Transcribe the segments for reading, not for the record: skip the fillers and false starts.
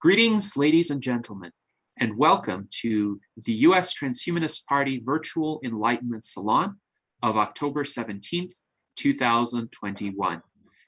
Greetings, ladies and gentlemen, and welcome to the U.S. Transhumanist Party Virtual Enlightenment Salon of October 17th, 2021.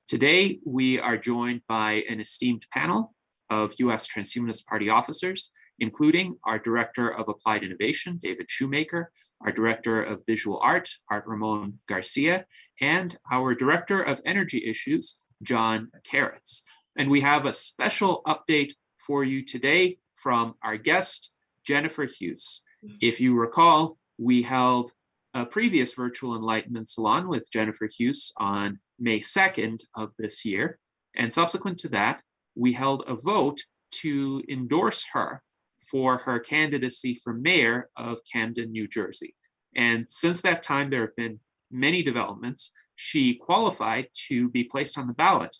Today, we are joined by an esteemed panel of U.S. Transhumanist Party officers, including our Director of Applied Innovation, David Shumaker, our Director of Visual Art, Art Ramon Garcia, and our Director of Energy Issues, John Kerecz. And we have a special update for you today from our guest, Jennifer Huse. If you recall, we held a previous virtual Enlightenment Salon with Jennifer Huse on May 2nd of this year. And subsequent to that, we held a vote to endorse her for her candidacy for mayor of Camden, New Jersey. And since that time, there have been many developments. She qualified to be placed on the ballot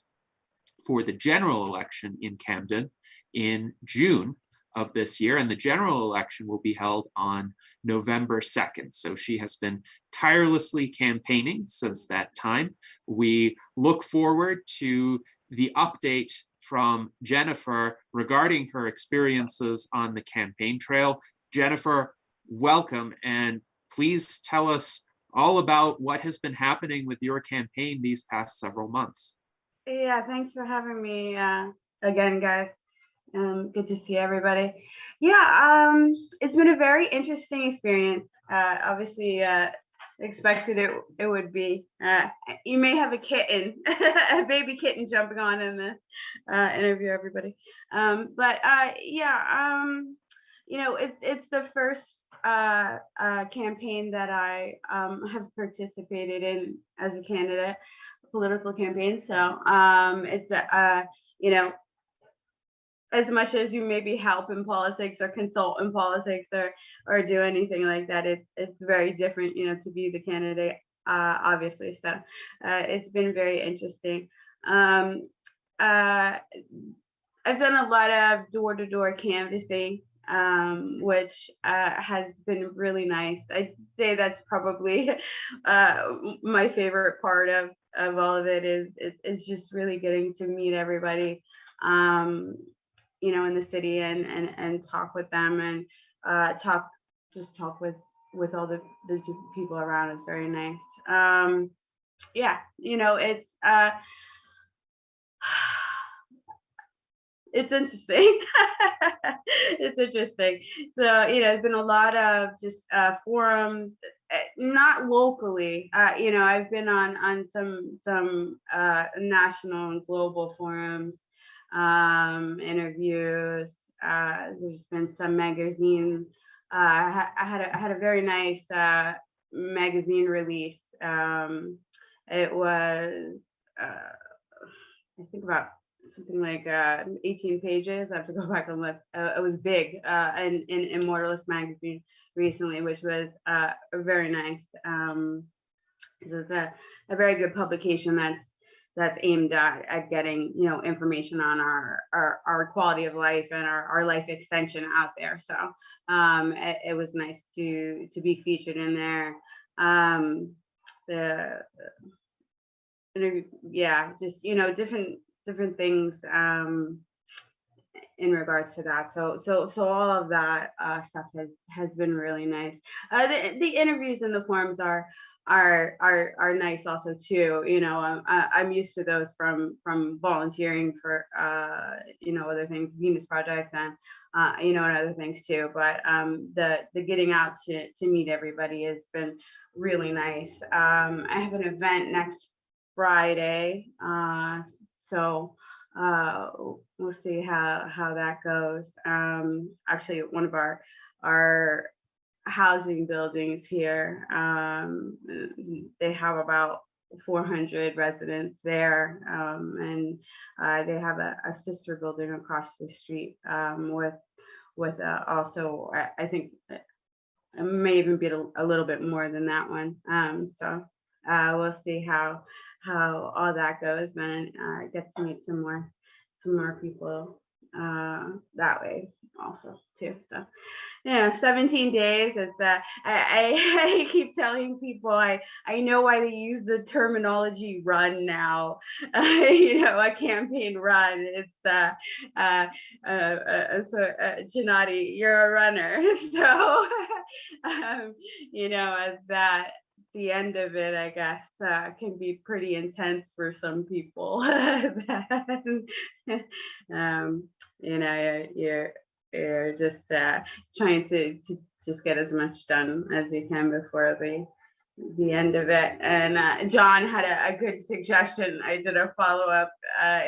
for the general election in Camden in June of this year, and the general election will be held on November 2nd. So she has been tirelessly campaigning since that time. We look forward to the update from Jennifer regarding her experiences on the campaign trail. Jennifer, welcome, and please tell us all about what has been happening with your campaign these past several months. Yeah, thanks for having me again, guys. Good to see everybody. Yeah, it's been a very interesting experience. Obviously, expected it would be. You may have a kitten, a baby kitten jumping on in the interview, everybody. You know, it's the first campaign that I have participated in as a candidate, political campaign. So it's you know, as much as you maybe help in politics or consult in politics or do anything like that, it's very different, you know, to be the candidate, obviously. So it's been very interesting. I've done a lot of door-to-door canvassing, which has been really nice. I'd say that's probably my favorite part of all of it is just really getting to meet everybody, you know, in the city and talk with them and talk with all the people around is very nice. Yeah, you know, it's interesting. It's interesting. So, you know, there's been a lot of just forums, not locally. You know, I've been on some national and global forums, interviews. There's been some magazine. I had a very nice magazine release. It was I think about something like 18 pages. I have to go back and look. It was big in Immortalist magazine recently, which was very nice. It's a very good publication that's aimed at getting, you know, information on our quality of life and our life extension out there. So it was nice to be featured in there. Yeah, just, you know, different things in regards to that. So all of that stuff has been really nice. The interviews and the forums are nice also too. You know, I'm used to those from volunteering for you know, other things, Venus Project and you know, and other things too. But the getting out to meet everybody has been really nice. I have an event next Friday, so we'll see how that goes. Actually, one of our housing buildings here, they have about 400 residents there, and they have a sister building across the street with also, I think it may even be a little bit more than that one. So we'll see how all that goes, and get to meet some more people that way also too. So yeah, 17 days. It's I keep telling people I know why they use the terminology run now. A campaign run. It's Gennady, you're a runner. So as that the end of it, I guess, can be pretty intense for some people. You're just trying to just get as much done as you can before the end of it. And John had a good suggestion. I did a follow-up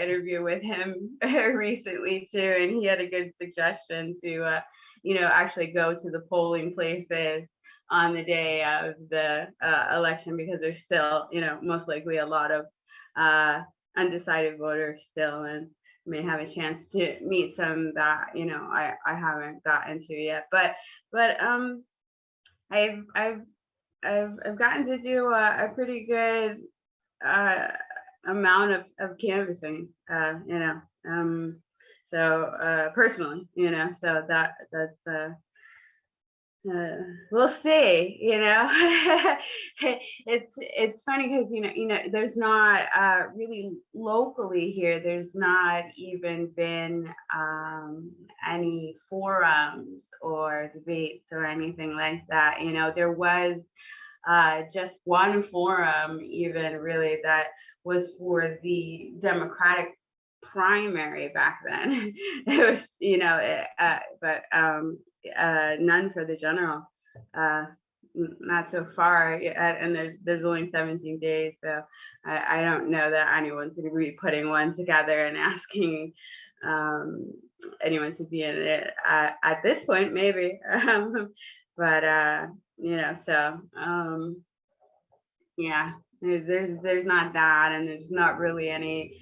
interview with him recently too, and he had a good suggestion to actually go to the polling places on the day of the election, because there's still most likely a lot of undecided voters still, and may have a chance to meet some that I haven't gotten to yet. But I've gotten to do a pretty good amount of canvassing, so personally, so that's we'll see. It's funny because there's not really locally here, there's not even been any forums or debates or anything like that. There was just one forum even really that was for the Democratic primary back then. It was but none for the general, not so far, and there's only 17 days, so I don't know that anyone's going to be putting one together and asking anyone to be in it at this point, maybe. But so yeah, there's not that, and there's not really any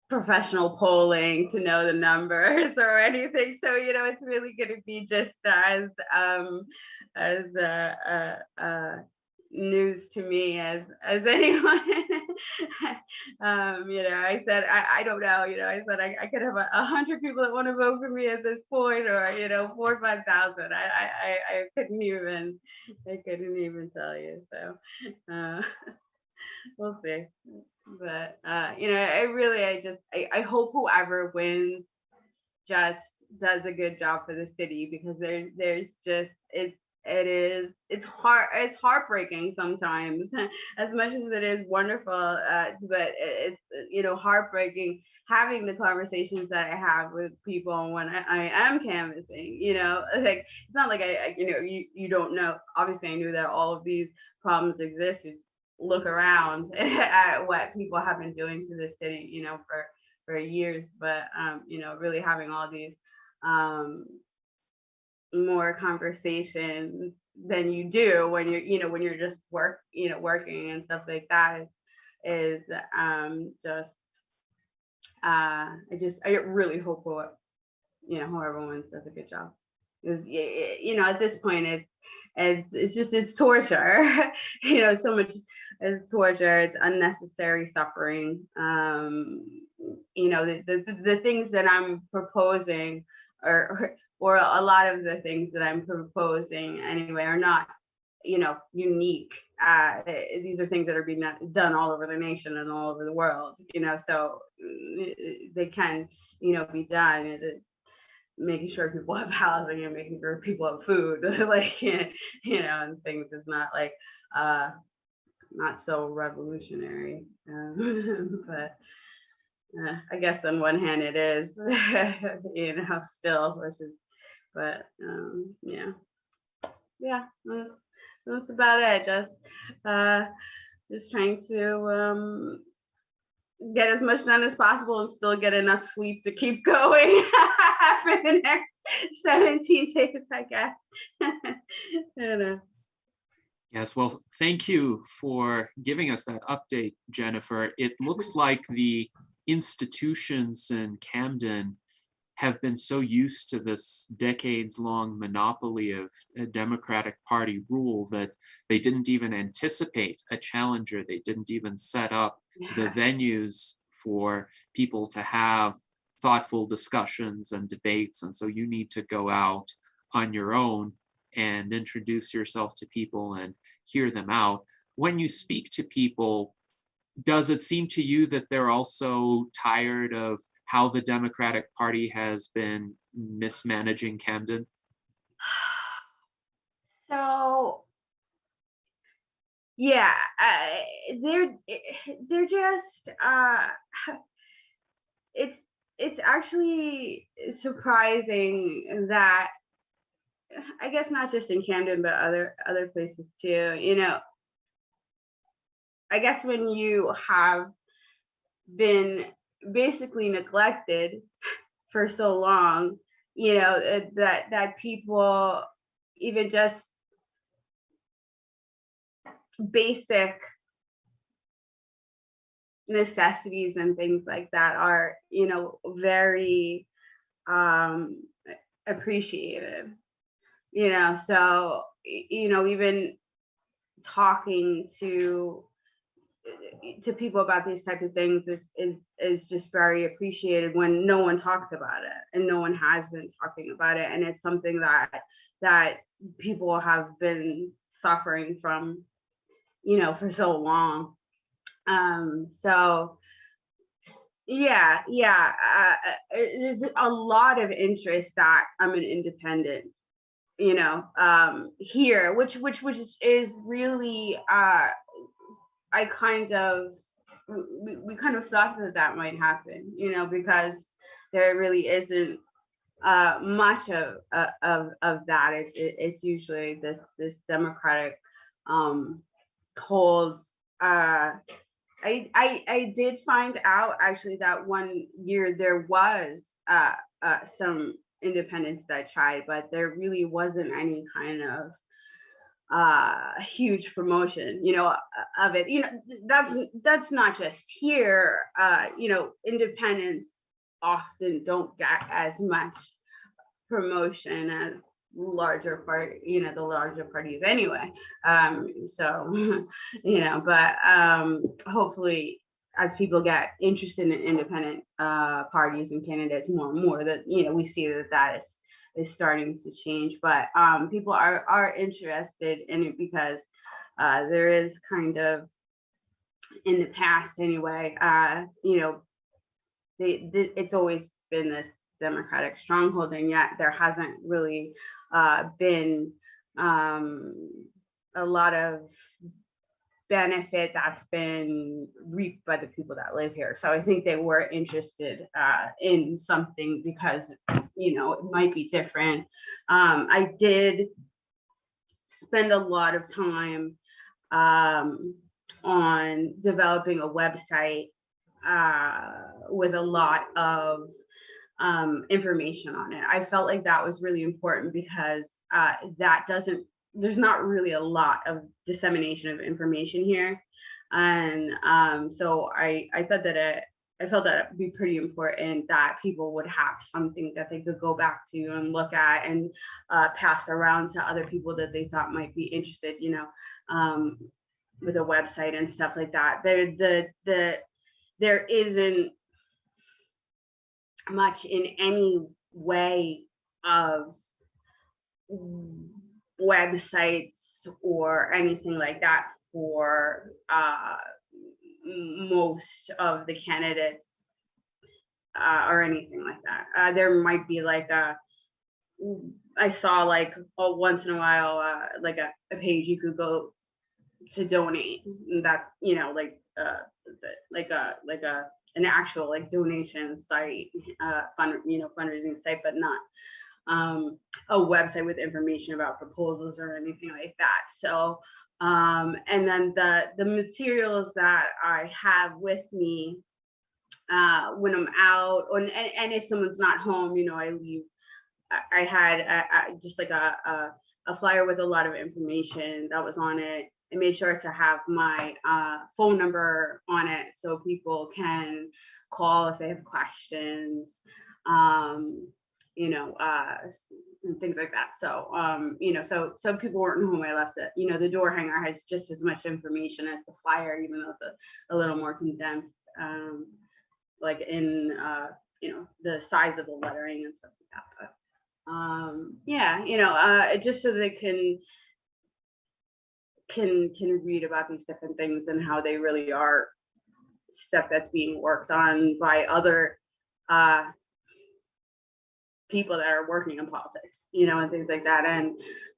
professional polling to know the numbers or anything. So it's really going to be just as news to me as anyone. I said I don't know. I said I could have 100 people that want to vote for me at this point, or 4,000 or 5,000. I couldn't even tell you. So we'll see. But I hope whoever wins just does a good job for the city, because there's just it's heartbreaking sometimes, as much as it is wonderful, but it's heartbreaking having the conversations that I have with people when I am canvassing. Like, it's not like I you don't know. Obviously I knew that all of these problems exist. Look around at what people have been doing to the city, for years, but really having all these more conversations than you do when you're just working and stuff like that is I really hope whoever wins does a good job, because at this point it's torture. So much is torture. It's unnecessary suffering. The things that I'm proposing, or a lot of the things that I'm proposing anyway, are not unique. These are things that are being done all over the nation and all over the world. So they can be done. Making sure people have housing and making sure people have food, and things is not like not so revolutionary, but I guess on one hand it is, still, which is, but that's about it. Just trying to get as much done as possible and still get enough sleep to keep going for the next 17 days, I guess. Yes, well, thank you for giving us that update, Jennifer. It looks like the institutions in Camden have been so used to this decades-long monopoly of a Democratic Party rule that they didn't even anticipate a challenger. They didn't even set up the venues for people to have thoughtful discussions and debates. And so you need to go out on your own and introduce yourself to people and hear them out. When you speak to people, does it seem to you that they're also tired of how the Democratic Party has been mismanaging Camden? So yeah, they're just it's actually surprising that, I guess not just in Camden but other places too. You know, I guess when you have been basically neglected for so long, you know, that people, even just basic necessities and things like that are, you know, very appreciated, you know. So, you know, even talking to people about these type of things is just very appreciated when no one talks about it, and no one has been talking about it, and it's something that people have been suffering from, you know, for so long. So yeah, there's a lot of interest that I'm an independent, you know, here, which is really I kind of, we kind of thought that might happen, you know, because there really isn't much of that. It's usually this Democratic hold. I did find out actually that one year there was some independents that tried, but there really wasn't any kind of huge promotion, you know, of it. You know, that's not just here. You know, independents often don't get as much promotion as larger party, you know, the larger parties anyway. So you know, but hopefully as people get interested in independent parties and candidates more and more, that, you know, we see that is starting to change. But people are interested in it because there is kind of, in the past anyway, you know, it's always been this Democratic stronghold, and yet there hasn't really been a lot of benefit that's been reaped by the people that live here. So I think they were interested in something because, you know, it might be different. I did spend a lot of time on developing a website with a lot of information on it. I felt like that was really important because there's not really a lot of dissemination of information here. And so I thought that I felt that it'd be pretty important that people would have something that they could go back to and look at and pass around to other people that they thought might be interested, you know, with a website and stuff like that. There isn't much in any way of websites or anything like that for most of the candidates or anything like that. There might be like I saw like once in a while like a page you could go to donate, that, you know, like that's it, like an actual like donation site, fundraising site, but not a website with information about proposals or anything like that. So and then the materials that I have with me when I'm out, and if someone's not home, you know, I leave. I had just like a flyer with a lot of information that was on it. I made sure to have my phone number on it so people can call if they have questions, you know, and things like that. So, you know, so people weren't home. I left it. You know, the door hanger has just as much information as the flyer, even though it's a little more condensed, like in the size of the lettering and stuff like that. But yeah, just so they can read about these different things and how they really are stuff that's being worked on by other people that are working in politics, and things like that,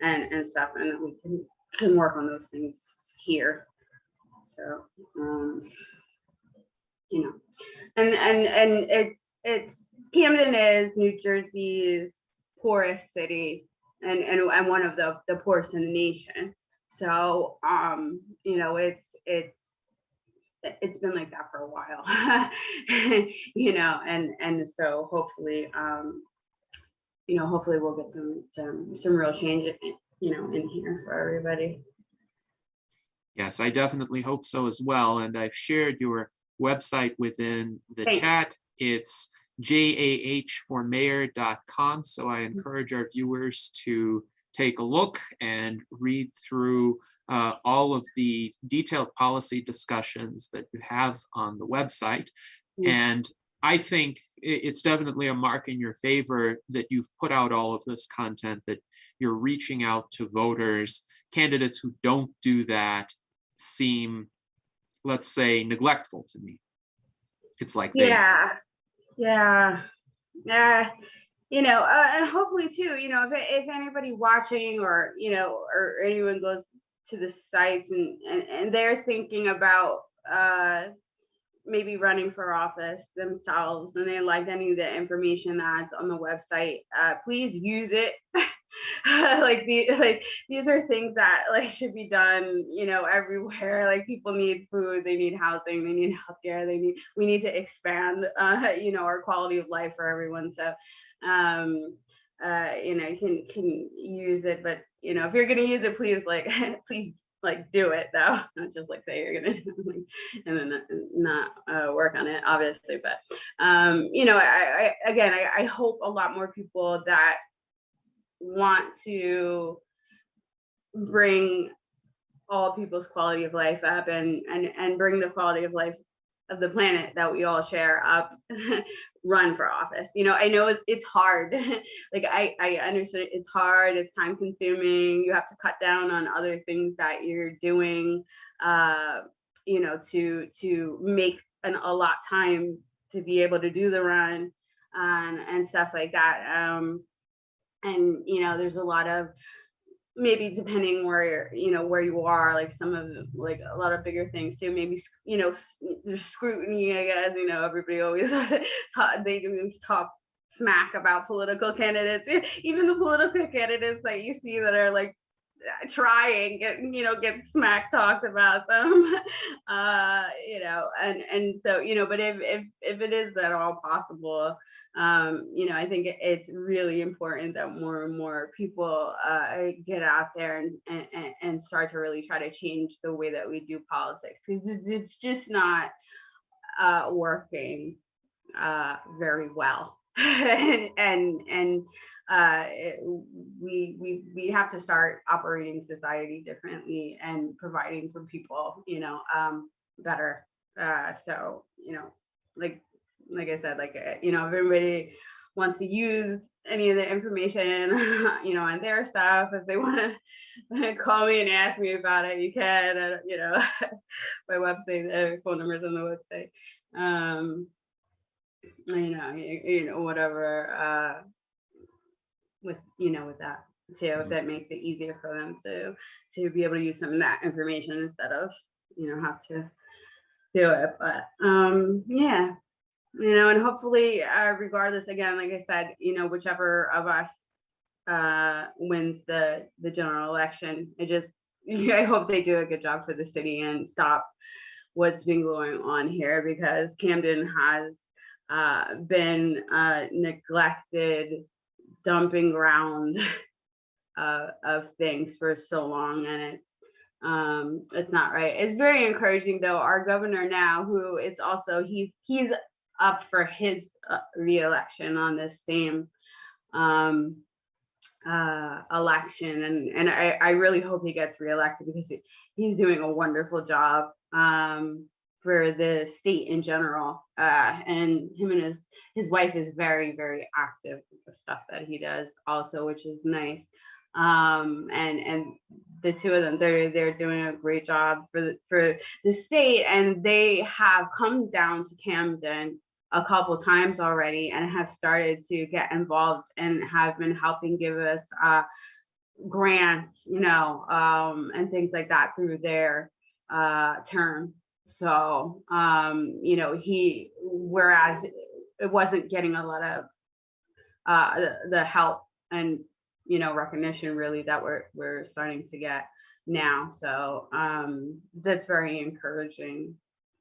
and stuff, and we can work on those things here. So and it's Camden is New Jersey's poorest city and one of the poorest in the nation. So it's been like that for a while. And so hopefully hopefully we'll get some real change in here for everybody. Yes, I definitely hope so as well. And I've shared your website within the Thanks. chat. It's jahformayor.com. So I encourage our viewers to take a look and read through all of the detailed policy discussions that you have on the website. And I think it's definitely a mark in your favor that you've put out all of this content, that you're reaching out to voters. Candidates who don't do that seem, let's say, neglectful to me. It's like and hopefully too, if anybody watching or anyone goes to the sites and they're thinking about maybe running for office themselves and they like any of the information that's on the website, please use it. These are things that should be done everywhere. People need food, they need housing, they need healthcare, we need to expand our quality of life for everyone. So you can use it, but if you're gonna use it, please please do it though, not just say you're gonna and then not work on it, obviously. But I hope a lot more people that want to bring all people's quality of life up and bring the quality of life of the planet that we all share up, run for office. I know it's hard. I understand it's hard, it's time consuming, you have to cut down on other things that you're doing, to make a lot time to be able to do the run and stuff like that. And there's a lot of, maybe depending where where you are, some of a lot of bigger things too, maybe there's scrutiny, I guess. Everybody always talk smack about political candidates, even the political candidates that you see that are trying get smack talked about them. And so but if it is at all possible, I think it's really important that more and more people get out there and start to really try to change the way that we do politics, because it's just not working very well. and we have to start operating society differently and providing for people better. So like I said, if everybody wants to use any of the information on their stuff, if they want to call me and ask me about it, you can. My website, phone numbers on the website. Whatever with that too, if that makes it easier for them to be able to use some of that information instead of have to do it. But yeah, and hopefully regardless, again, like I said, whichever of us wins the general election, I hope they do a good job for the city and stop what's been going on here, because Camden has been a neglected dumping ground of things for so long, and it's not right. It's very encouraging though. Our governor now, who it's also he's up for his re-election on this same election, and I really hope he gets re-elected, because he's doing a wonderful job. for the state in general. And him and his wife is very, very active with the stuff that he does also, which is nice. And the two of them, they're doing a great job for the state, and they have come down to Camden a couple times already and have started to get involved and have been helping give us grants, and things like that through their term. So, whereas it wasn't getting a lot of the help and, recognition really that we're starting to get now. So that's very encouraging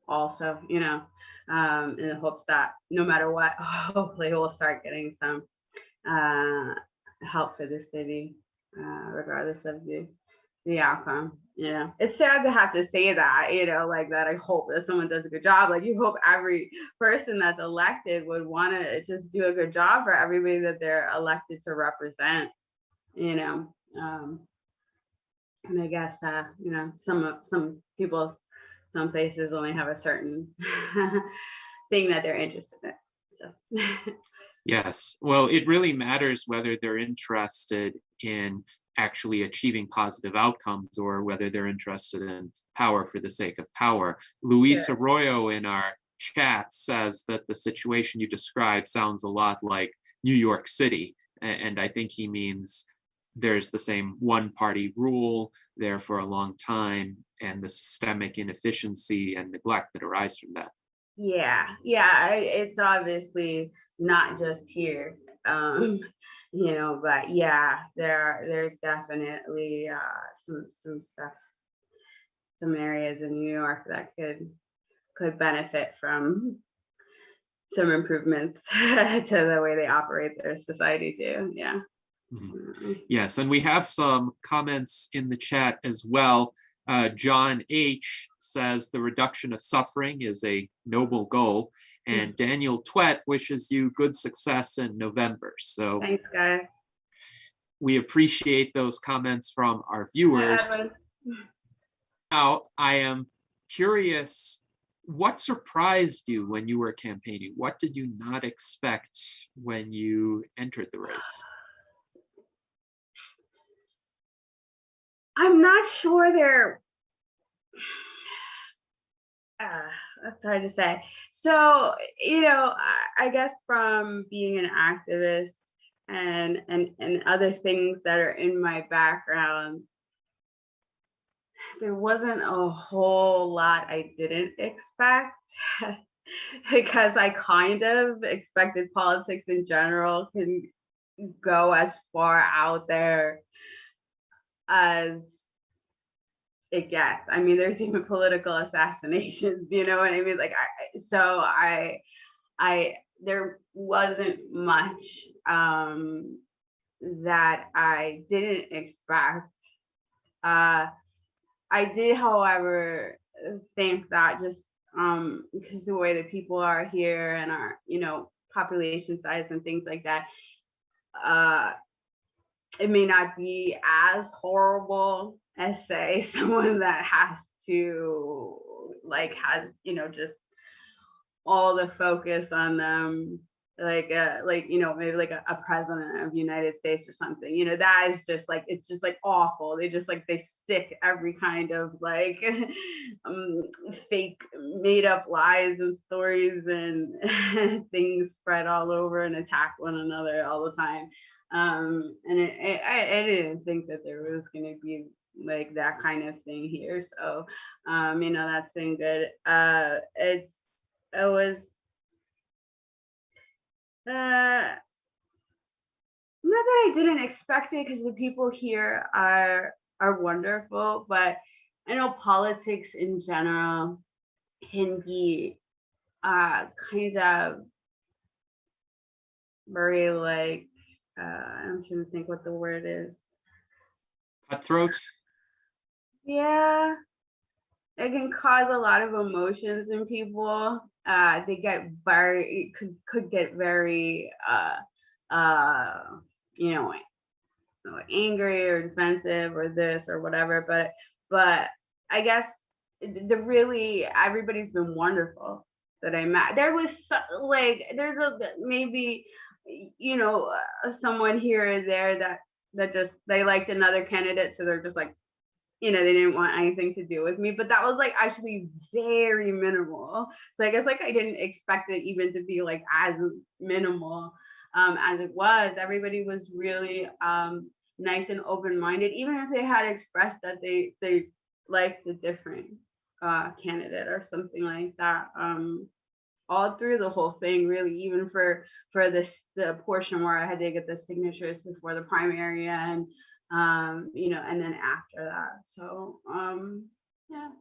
also, in the hopes that no matter what, hopefully we'll start getting some help for the city, regardless of the outcome. It's sad to have to say that, like that. I hope that someone does a good job. Like, you hope every person that's elected would want to just do a good job for everybody that they're elected to represent, and I guess some people, some places only have a certain thing that they're interested in. So. Yes, well, it really matters whether they're interested in actually achieving positive outcomes or whether they're interested in power for the sake of power. Luis Arroyo in our chat says that the situation you described sounds a lot like New York City. And I think he means there's the same one-party rule there for a long time and the systemic inefficiency and neglect that arise from that. Yeah, it's obviously not just here. But yeah, there's definitely some stuff, some areas in New York that could benefit from some improvements to the way they operate their society too. Yeah. Mm-hmm. Yes, and we have some comments in the chat as well. John H. says the reduction of suffering is a noble goal. And Daniel Twet wishes you good success in November. So thanks, guys. We appreciate those comments from our viewers. Now, I am curious, what surprised you when you were campaigning? What did you not expect when you entered the race? I'm not sure that's hard to say. So, I guess from being an activist and other things that are in my background, there wasn't a whole lot I didn't expect because I kind of expected politics in general can go as far out there as it gets. I mean, there's even political assassinations, you know what I mean? Like, there wasn't much that I didn't expect. I did, however, think that just because the way that people are here and our, population size and things like that, it may not be as horrible as, say, someone that has to just all the focus on them, maybe like a president of the United States or something. That is just like, it's just like awful. They just like, they stick every kind of like fake made up lies and stories and things spread all over and attack one another all the time. And I didn't think that there was going to be like that kind of thing here. So, that's been good. It was not that I didn't expect it, because the people here are wonderful, but I know politics in general can be kind of very like I'm trying to think what the word is. Cutthroat? Yeah. It can cause a lot of emotions in people. They get could get very angry or defensive or this or whatever. But I guess the really, everybody's been wonderful that I met. There was there's maybe, someone here or there that just, they liked another candidate, so they're just like, they didn't want anything to do with me, but that was like actually very minimal. So I guess like I didn't expect it even to be like as minimal as it was. Everybody was really nice and open-minded, even if they had expressed that they liked a different candidate or something like that. All through the whole thing, really, even for the portion where I had to get the signatures before the primary and and then after that. So yeah,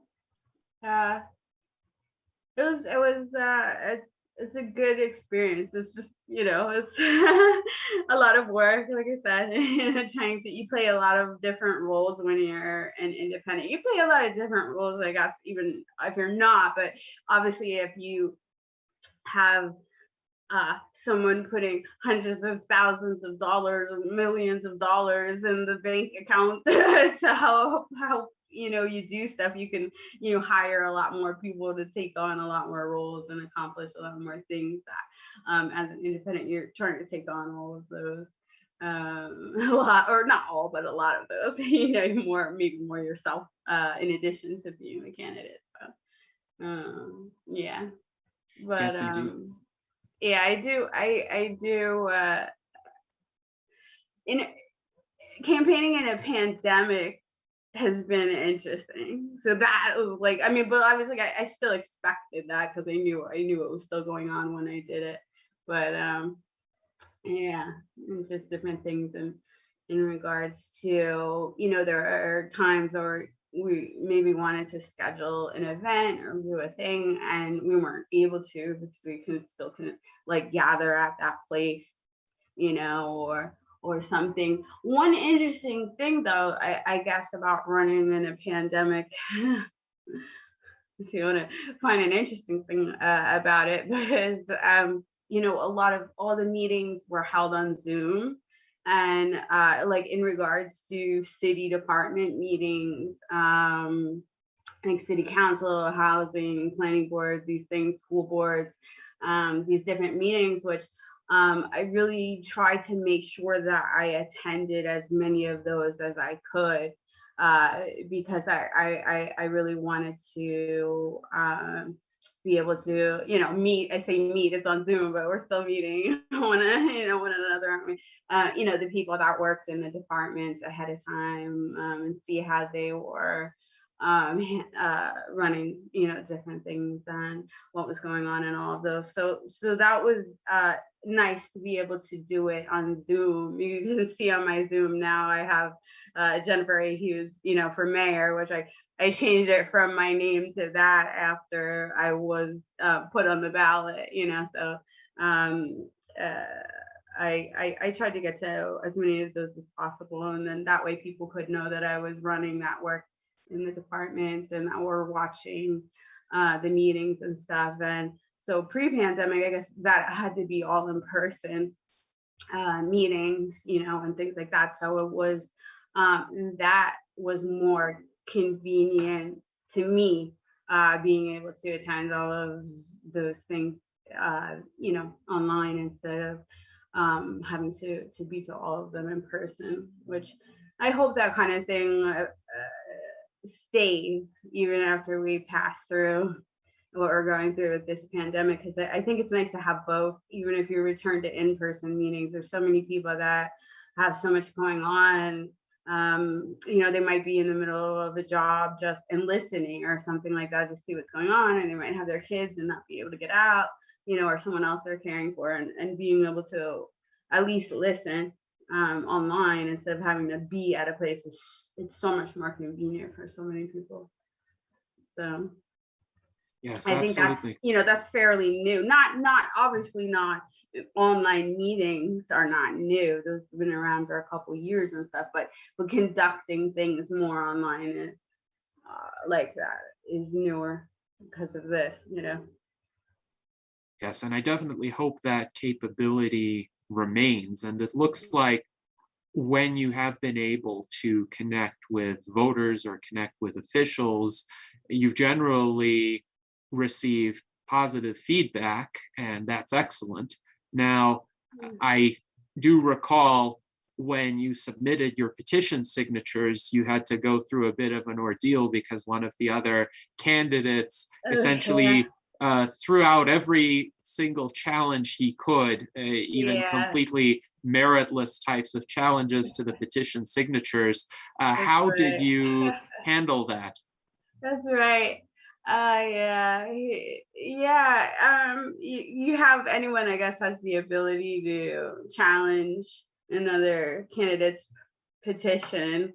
it's a good experience. It's just, it's a lot of work, like I said, you play a lot of different roles when you're an independent. You play a lot of different roles, I guess, even if you're not, but obviously if you have someone putting hundreds of thousands of dollars or millions of dollars in the bank account to help you do stuff, you can hire a lot more people to take on a lot more roles and accomplish a lot more things that as an independent you're trying to take on all of those, a lot, or not all, but a lot of those, maybe more yourself in addition to being a candidate. So yeah, but Yes, you do. yeah, I do in campaigning in a pandemic has been interesting. So that was like, I mean, but I was like, I still expected that because I knew it was still going on when I did it. But yeah, it's just different things in regards to, there are times where we maybe wanted to schedule an event or do a thing and we weren't able to because we couldn't like gather at that place, or something. One interesting thing though, I guess, about running in a pandemic, if you want to find an interesting thing about it, because a lot of all the meetings were held on Zoom, and like in regards to city department meetings, like city council, housing, planning board, these things, school boards, these different meetings, which I really tried to make sure that I attended as many of those as I could, because I really wanted to be able to, meet. I say meet, it's on Zoom, but we're still meeting one another, aren't we? The people that worked in the departments ahead of time, and see how they were running, different things and what was going on and all of those. So that was nice to be able to do it on Zoom. You can see on my Zoom now I have Jennifer Huse, for mayor, which I changed it from my name to that after I was put on the ballot, so I tried to get to as many of those as possible, and then that way people could know that I was running, that worked in the departments and that were watching the meetings and stuff. And so pre-pandemic, I guess that had to be all in person meetings, and things like that. So it was that was more convenient to me, being able to attend all of those things, online instead of having to be to all of them in person, which I hope that kind of thing stays even after we pass through what we're going through with this pandemic, because I think it's nice to have both, even if you return to in-person meetings. There's so many people that have so much going on. They might be in the middle of a job just and listening or something like that to see what's going on, and they might have their kids and not be able to get out, or someone else they're caring for, and being able to at least listen online instead of having to be at a place, it's so much more convenient for so many people. So Yes, I think absolutely. that's fairly new. Not obviously not, online meetings are not new. Those have been around for a couple years and stuff, but conducting things more online like that is newer because of this, Yes, and I definitely hope that capability remains. And it looks like when you have been able to connect with voters or connect with officials, you've generally received positive feedback, and that's excellent. Now, I do recall when you submitted your petition signatures, you had to go through a bit of an ordeal because one of the other candidates essentially threw out every single challenge he could, even completely meritless types of challenges to the petition signatures. How did you handle that? That's right. You have anyone, I guess, has the ability to challenge another candidate's petition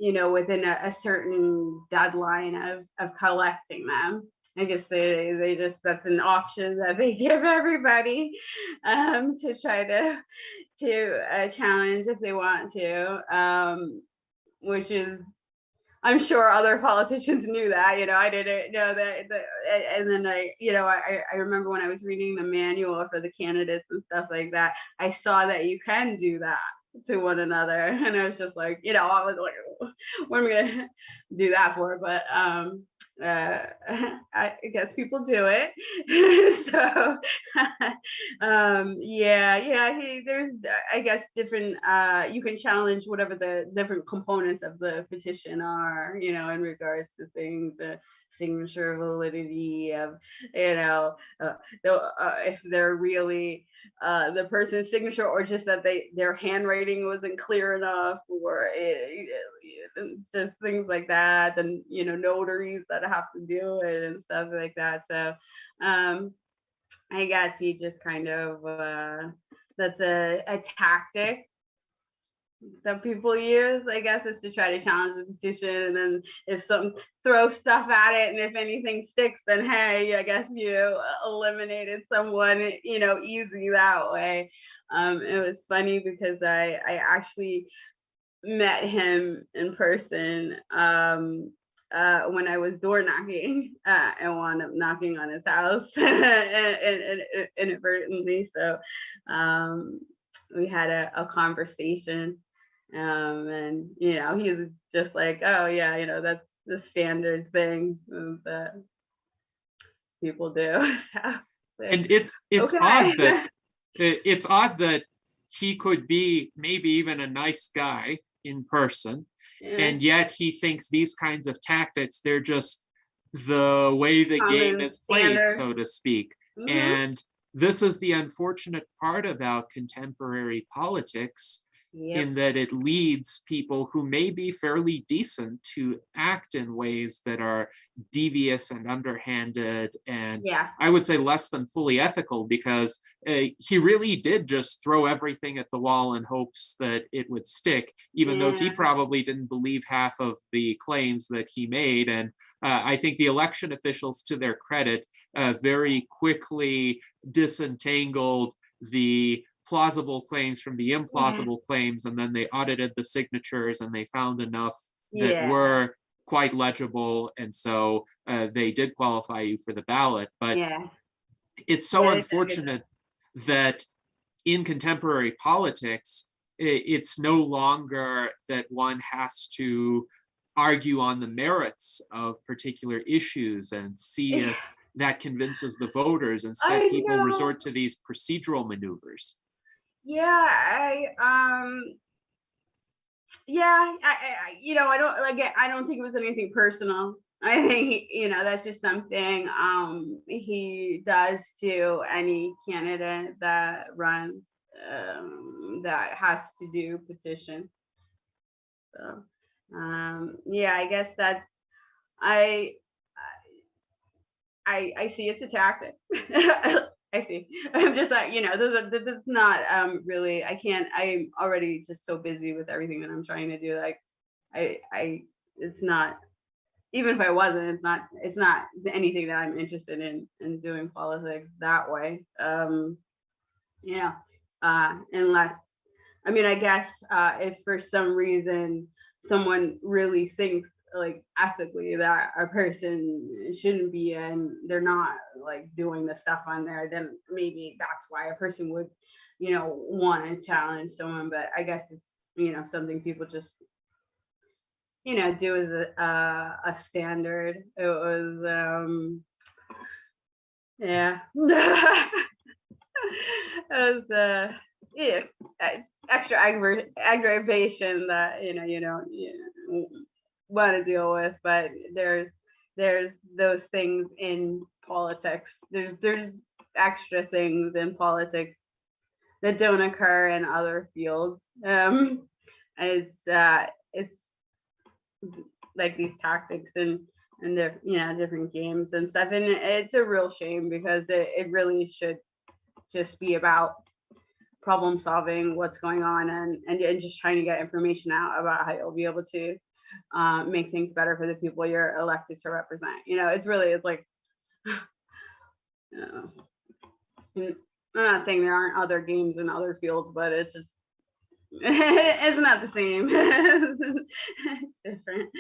within a certain deadline of collecting them. I guess they just, that's an option that they give everybody to try to challenge if they want to, which is, I'm sure other politicians knew that, I didn't know that. And then I remember when I was reading the manual for the candidates and stuff like that, I saw that you can do that to one another. And I was just like, I was like, what am I gonna do that for? But I guess people do it. So there's, I guess, different, you can challenge whatever the different components of the petition are, in regards to things, the signature validity of, if they're really the person's signature, or just that their handwriting wasn't clear enough, or just things like that, and notaries that have to do it and stuff like that. So I guess he just kind of that's a tactic that people use, I guess, is to try to challenge the petition, and then if some throw stuff at it, and if anything sticks, then hey, I guess you eliminated someone, easy that way. It was funny because I actually met him in person when I was door knocking and wound up knocking on his house and inadvertently. So we had a conversation, and he was just like, oh yeah, that's the standard thing that people do. So, and it's okay. It's odd that he could be maybe even a nice guy in person, and yet he thinks these kinds of tactics, they're just the way the game is played, so to speak. And this is the unfortunate part about contemporary politics, in that it leads people who may be fairly decent to act in ways that are devious and underhanded, and I would say less than fully ethical, because he really did just throw everything at the wall in hopes that it would stick, even though he probably didn't believe half of the claims that he made. And I think the election officials, to their credit, very quickly disentangled the plausible claims from the implausible claims, and then they audited the signatures and they found enough that were quite legible, and so they did qualify you for the ballot. But it's so unfortunate that in contemporary politics, it's no longer that one has to argue on the merits of particular issues and see if that convinces the voters. Instead, people resort to these procedural maneuvers. I don't think it was anything personal. I think that's just something he does to any candidate that runs that has to do petition. So I guess that's I see it's a tactic. I see. I'm just like, this is not really, I'm already just so busy with everything that I'm trying to do. Like it's not, even if I wasn't, it's not anything that I'm interested in doing politics that way. Unless, I guess if for some reason someone really thinks like ethically that a person shouldn't be, and they're not like doing the stuff on there, then maybe that's why a person would want to challenge someone. But I guess it's something people just do as a standard. It was yeah. It was yeah, extra aggravation that you don't want to deal with, but there's those things in politics. There's extra things in politics that don't occur in other fields. It's like these tactics and different games and stuff, and it's a real shame because it really should just be about problem solving, what's going on, and just trying to get information out about how you'll be able to make things better for the people you're elected to represent. It's like I'm not saying there aren't other games in other fields, but it's just it's not the same. It's different,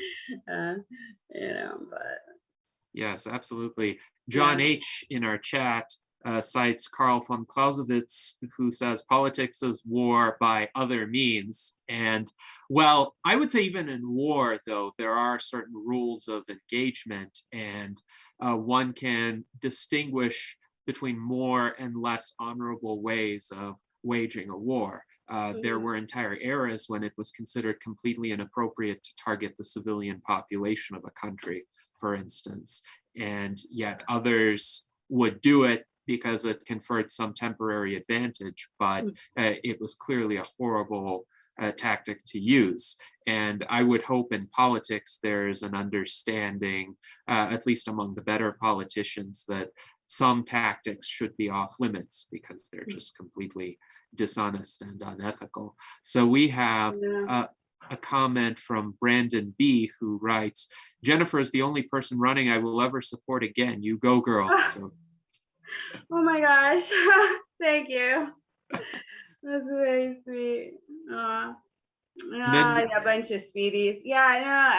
but Yes, absolutely. John yeah. H. in our chat cites Karl von Clausewitz, who says politics is war by other means. And well, I would say even in war, though, there are certain rules of engagement, and one can distinguish between more and less honorable ways of waging a war. There were entire eras when it was considered completely inappropriate to target the civilian population of a country, for instance, and yet others would do it because it conferred some temporary advantage, but it was clearly a horrible tactic to use. And I would hope in politics there's an understanding, at least among the better politicians, that some tactics should be off limits because they're just completely dishonest and unethical. So we have a comment from Brandon B, who writes, Jennifer is the only person running I will ever support again. You go, girl. So. Oh my gosh. Thank you. That's very sweet. Yeah, a bunch of sweeties. Yeah, I know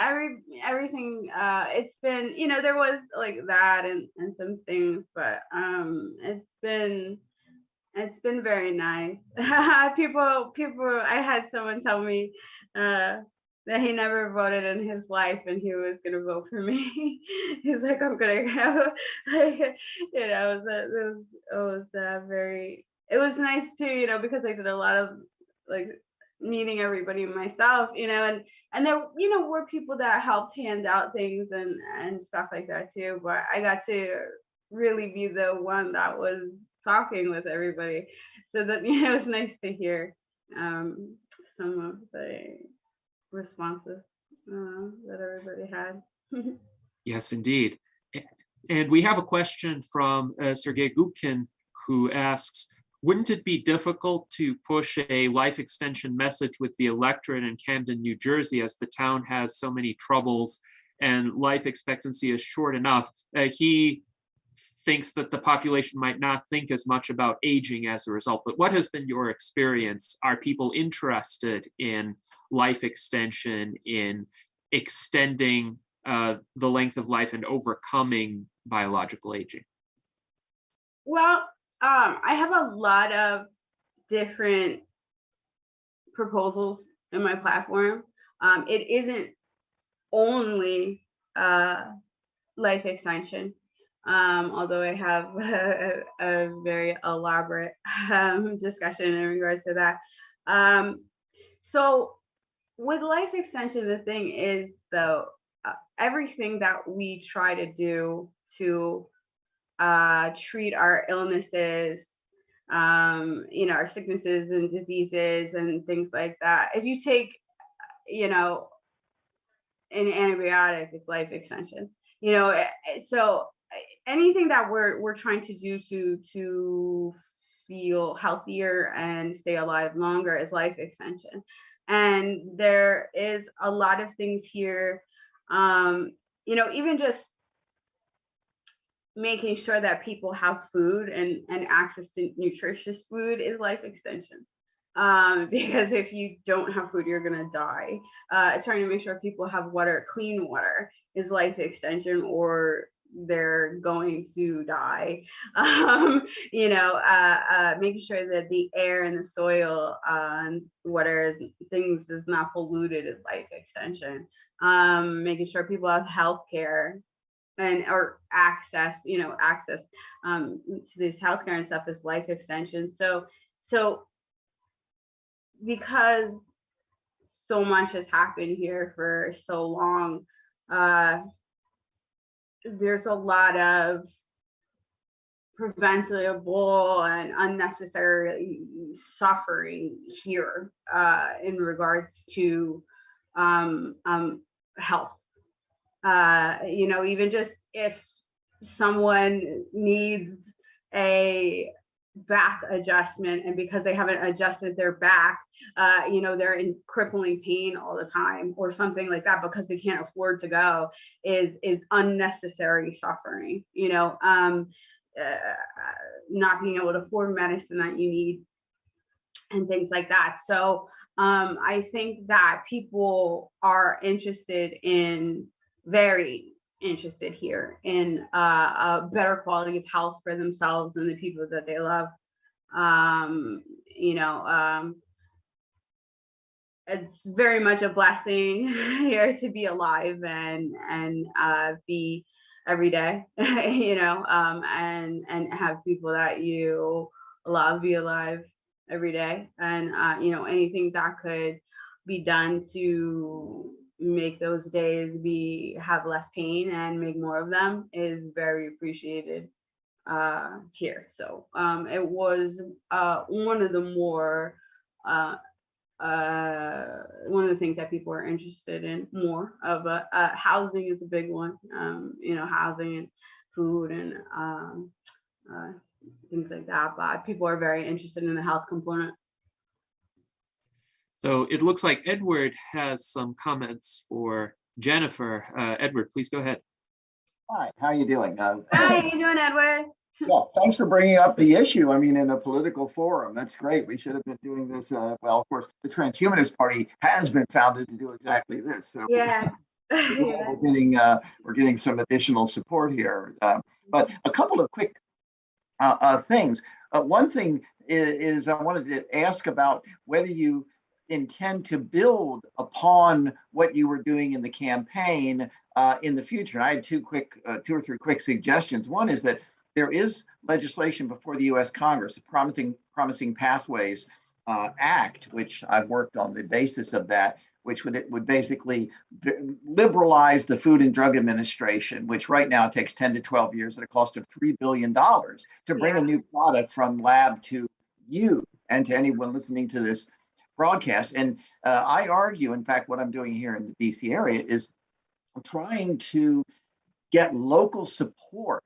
everything. It's been, there was like that and some things, but it's been very nice. people. I had someone tell me that he never voted in his life and he was gonna vote for me. He's like, I'm gonna go. It was nice too, because I did a lot of like meeting everybody myself, and there, were people that helped hand out things and stuff like that too. But I got to really be the one that was talking with everybody, so that it was nice to hear some of the responses that everybody had. Yes, indeed. And we have a question from Sergei Gubkin, who asks, wouldn't it be difficult to push a life extension message with the electorate in Camden, New Jersey, as the town has so many troubles and life expectancy is short enough? He thinks that the population might not think as much about aging as a result. But what has been your experience? Are people interested in life extension, in extending the length of life and overcoming biological aging? Well, I have a lot of different proposals in my platform. It isn't only life extension, although I have a very elaborate discussion in regards to that. So with life extension, the thing is, though, everything that we try to do to treat our illnesses, our sicknesses and diseases and things like that. If you take, an antibiotic, it's life extension. So anything that we're trying to do to feel healthier and stay alive longer is life extension. And there is a lot of things here, even just making sure that people have food and access to nutritious food is life extension. Because if you don't have food, you're gonna die. Trying to make sure people have water, clean water, is life extension, or they're going to die. Making sure that the air and the soil and water things is not polluted is life extension. making sure people have health care and or access, to this healthcare and stuff, this life extension. So because so much has happened here for so long, there's a lot of preventable and unnecessary suffering here in regards to health. Even just if someone needs a back adjustment, and because they haven't adjusted their back, they're in crippling pain all the time or something like that because they can't afford to go, is unnecessary suffering. Not being able to afford medicine that you need and things like that. So I think that people are very interested here in a better quality of health for themselves and the people that they love. It's very much a blessing here to be alive and be every day, and have people that you love be alive every day, and anything that could be done to make those days have less pain and make more of them is very appreciated here. So it was one of the more one of the things that people are interested in more of. Housing is a big one. Housing and food and things like that. But people are very interested in the health component. So it looks like Edward has some comments for Jennifer. Edward, please go ahead. Hi, how are you doing? Hi, how you doing, Edward? Yeah, thanks for bringing up the issue. I mean, in a political forum, that's great. We should have been doing this. Well, of course, the Transhumanist Party has been founded to do exactly this. So yeah, we're getting some additional support here. But a couple of quick things. One thing is I wanted to ask about whether you intend to build upon what you were doing in the campaign in the future. And I had two or three quick suggestions. One is that there is legislation before the U.S. Congress, the Promising Pathways Act, which I've worked on the basis of that, which would basically liberalize the Food and Drug Administration, which right now takes 10 to 12 years at a cost of $3 billion to bring a new product from lab to you and to anyone listening to this broadcast. And I argue, in fact, what I'm doing here in the DC area is trying to get local support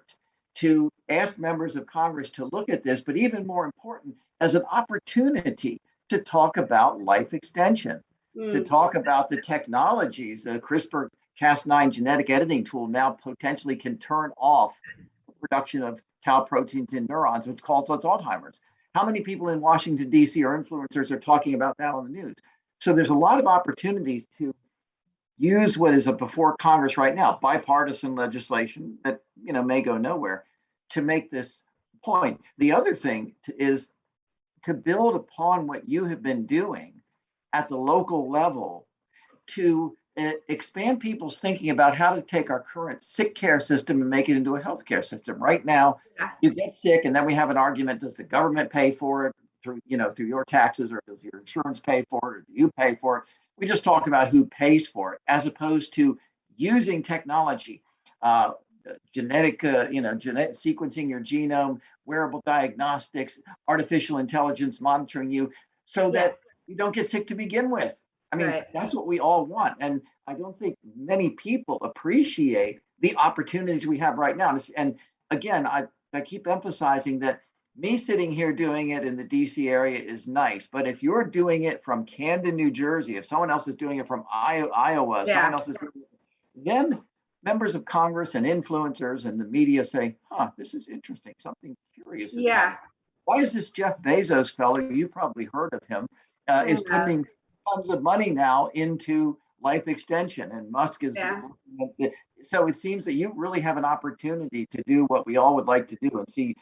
to ask members of Congress to look at this, but even more important, as an opportunity to talk about life extension, to talk about the technologies. CRISPR-Cas9 genetic editing tool now potentially can turn off the production of tau proteins in neurons, which causes Alzheimer's. How many people in Washington, D.C. or influencers are talking about that on the news? So there's a lot of opportunities to use what is before Congress right now, bipartisan legislation that may go nowhere, to make this point. The other thing is to build upon what you have been doing at the local level to expand people's thinking about how to take our current sick care system and make it into a healthcare system. Right now, you get sick, and then we have an argument: does the government pay for it through your taxes, or does your insurance pay for it, or do you pay for it? We just talk about who pays for it, as opposed to using technology, genetic sequencing your genome, wearable diagnostics, artificial intelligence monitoring you, so that you don't get sick to begin with. I mean, that's what we all want. And I don't think many people appreciate the opportunities we have right now. And again, I keep emphasizing that me sitting here doing it in the DC area is nice, but if you're doing it from Camden, New Jersey, if someone else is doing it from Iowa, someone else is doing it, then members of Congress and influencers and the media say, this is interesting, something curious is happening. Why is this Jeff Bezos fellow, you probably heard of him, is putting tons of money now into life extension, and Musk is so it seems that you really have an opportunity to do what we all would like to do, and see,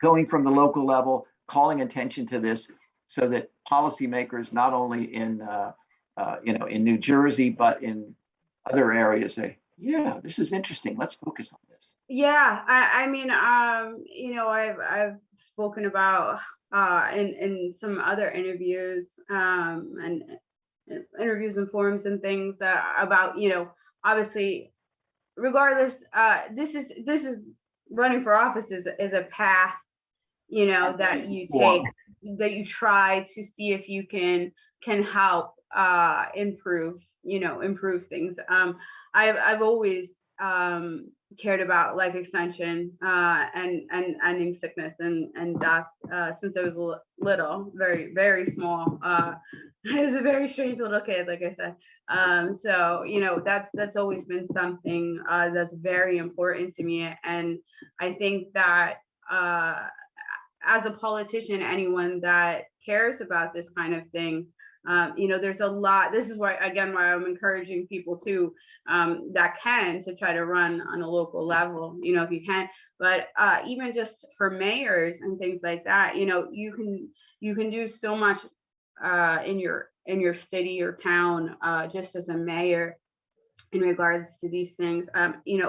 going from the local level, calling attention to this, so that policymakers, not only in in New Jersey, but in other areas, yeah, this is interesting. Let's focus on this. Yeah, I mean, I've spoken about in some other interviews and interviews and forums and things about, obviously, regardless, this is running for office is a path, that you take, that you try to see if you can help improve things. I've always cared about life extension and ending sickness and death since I was little, very, very small. I was a very strange little kid, like I said. So that's always been something that's very important to me, and I think that as a politician, anyone that cares about this kind of thing, there's a lot. This is why I'm encouraging people to that can to try to run on a local level, if you can. But even just for mayors and things like that, you can do so much in your city or town just as a mayor in regards to these things.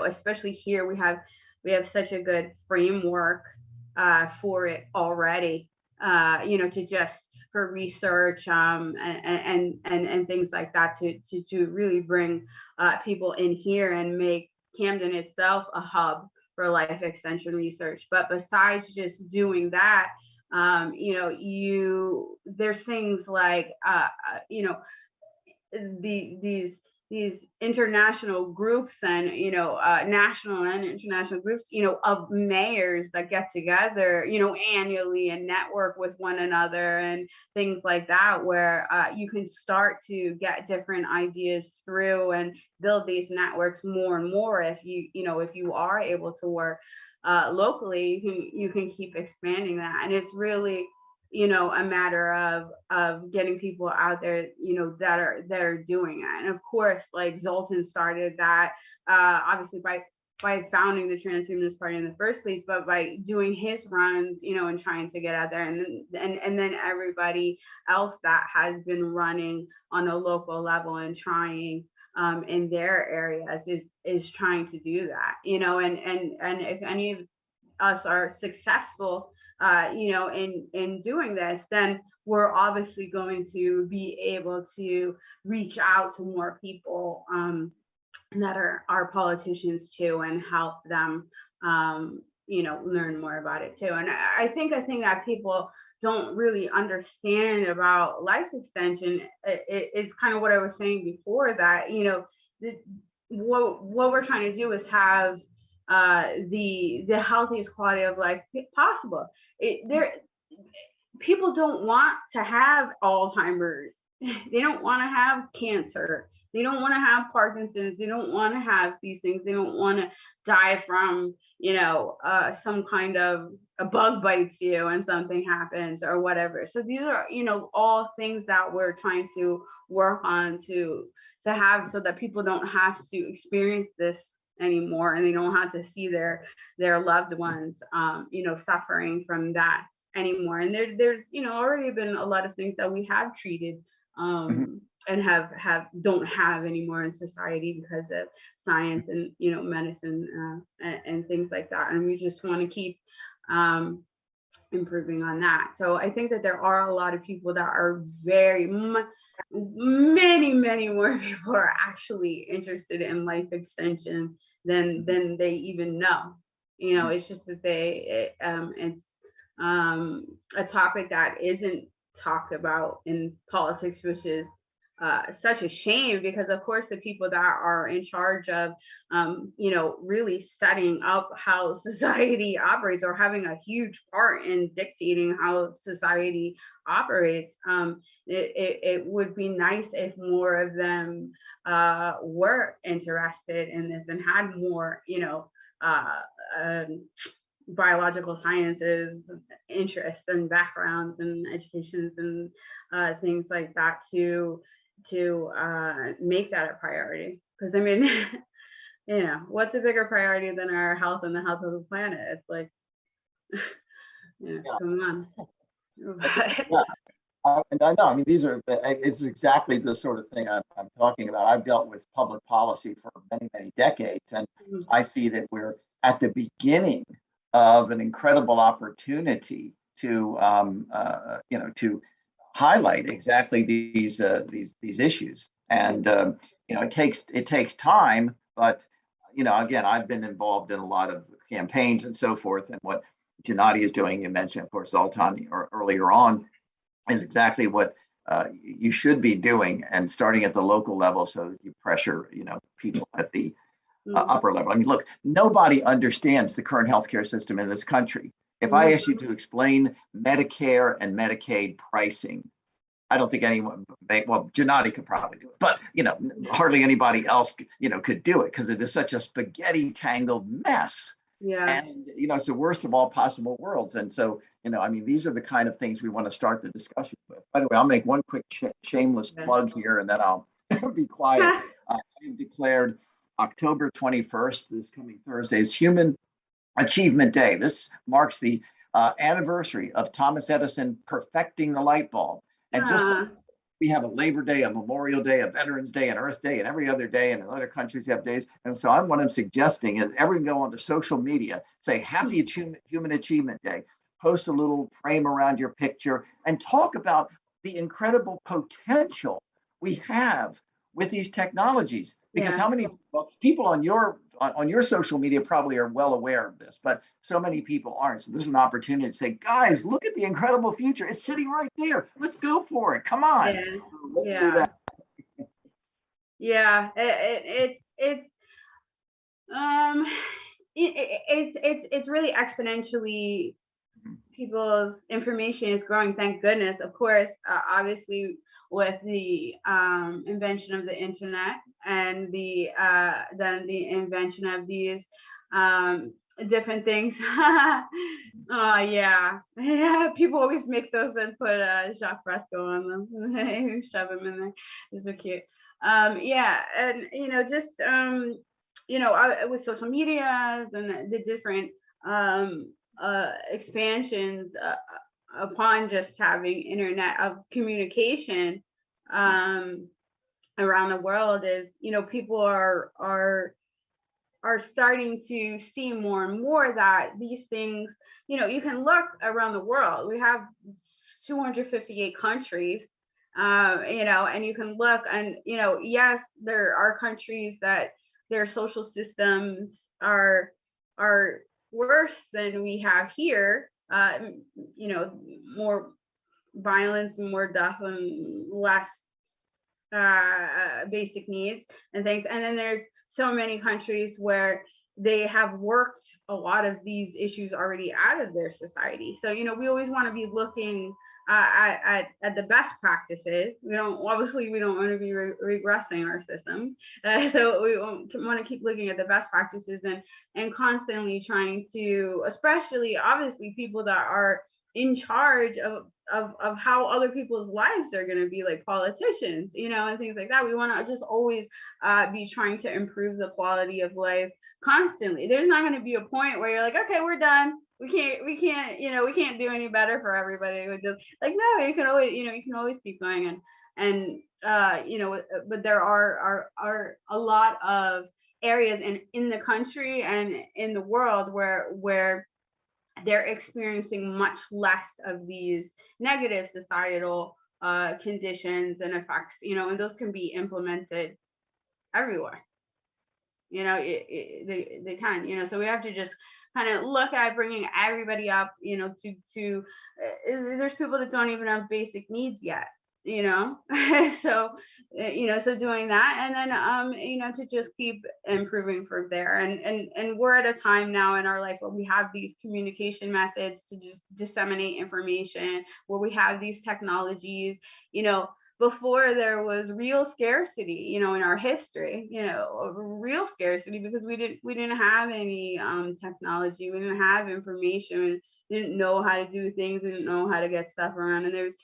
Especially here, we have such a good framework for it already. To just for research and things like that to really bring people in here and make Camden itself a hub for life extension research. But besides just doing that, there's things like these international groups and national and international groups of mayors that get together annually and network with one another and things like that, where you can start to get different ideas through and build these networks more and more. If you are able to work locally, you can keep expanding that. And it's really a matter of getting people out there, that are doing it. And of course, like Zoltan started that, obviously by founding the Transhumanist Party in the first place, but by doing his runs, and trying to get out there, and then everybody else that has been running on a local level and trying in their areas is trying to do that, and if any of us are successful in doing this, then we're obviously going to be able to reach out to more people that are our politicians too, and help them learn more about it too. And I think that people don't really understand about life extension. It's kind of what I was saying before, that what we're trying to do is have the healthiest quality of life possible. People don't want to have Alzheimer's. They don't want to have cancer. They don't want to have Parkinson's. They don't want to have these things. They don't want to die from, some kind of a bug bites you and something happens or whatever. So these are, all things that we're trying to work on to have, so that people don't have to experience this anymore, and they don't have to see their loved ones suffering from that anymore. And there's already been a lot of things that we have treated and don't have anymore in society because of science and medicine and things like that, and we just want to keep improving on that. So I think that there are a lot of people that are many more people are actually interested in life extension than they even know. It's just that it's a topic that isn't talked about in politics, which is such a shame, because of course the people that are in charge of really setting up how society operates, or having a huge part in dictating how society operates, it would be nice if more of them were interested in this and had more biological sciences interests and backgrounds and educations and things like that to make that a priority. Because I mean, what's a bigger priority than our health and the health of the planet? It's like, come on. Yeah. And I know, I mean, it's exactly the sort of thing I'm talking about. I've dealt with public policy for many, many decades, and I see that we're at the beginning of an incredible opportunity to, to highlight exactly these issues. And it takes time, but again, I've been involved in a lot of campaigns and so forth, and what Gennady is doing, you mentioned, of course, Zoltan earlier on, is exactly what you should be doing, and starting at the local level so that you pressure, people at the upper level. I mean, look, nobody understands the current healthcare system in this country. If I asked you to explain Medicare and Medicaid pricing, I don't think anyone, well, Gennady could probably do it, but hardly anybody else, could do it, because it is such a spaghetti tangled mess. Yeah. And it's the worst of all possible worlds. And so, I mean, these are the kind of things we want to start the discussion with. By the way, I'll make one quick shameless plug here, and then I'll be quiet. I have declared October 21st, this coming Thursday, is Human Achievement Day. This marks the anniversary of Thomas Edison perfecting the light bulb. And just like we have a Labor Day, a Memorial Day, a Veterans Day, an Earth Day, and every other day, and other countries have days. And so what I'm suggesting is everyone go onto social media, say Happy Human Achievement Day, post a little frame around your picture, and talk about the incredible potential we have with these technologies. Because how many people on your social media probably are well aware of this, but so many people aren't. So this is an opportunity to say, guys, look at the incredible future. It's sitting right there. Let's go for it. Come on. Yeah. Let's do that. Yeah. It's really exponentially, people's information is growing, thank goodness. Of course, obviously with the invention of the internet, and then the invention of these different things. Yeah, people always make those and put Jacques Fresco on them. Shove them in there. Those are cute. Yeah, and just with social medias and the different expansions upon just having internet of communication around the world, is people are starting to see more and more that these things, you can look around the world. We have 258 countries, and you can look, and yes, there are countries that their social systems are worse than we have here. More violence, more death, and less basic needs and things. And then there's so many countries where they have worked a lot of these issues already out of their society. So we always want to be looking at the best practices. We don't want to be regressing our systems. So we want to keep looking at the best practices, and constantly trying to, especially obviously people that are in charge of how other people's lives are going to be, like politicians, and things like that. We want to just always be trying to improve the quality of life constantly. There's not going to be a point where you're like, okay, we're done. We can't do any better for everybody. We just like, no, you can always keep going. But there are a lot of areas in the country and in the world where they're experiencing much less of these negative societal conditions and effects, and those can be implemented everywhere. They can, so we have to just kind of look at bringing everybody up, to there's people that don't even have basic needs yet, so doing that, and then to just keep improving from there. And we're at a time now in our life where we have these communication methods to just disseminate information, where we have these technologies. Before there was real scarcity, in our history, real scarcity, because we didn't have any technology, we didn't have information, we didn't know how to do things, we didn't know how to get stuff around, and there's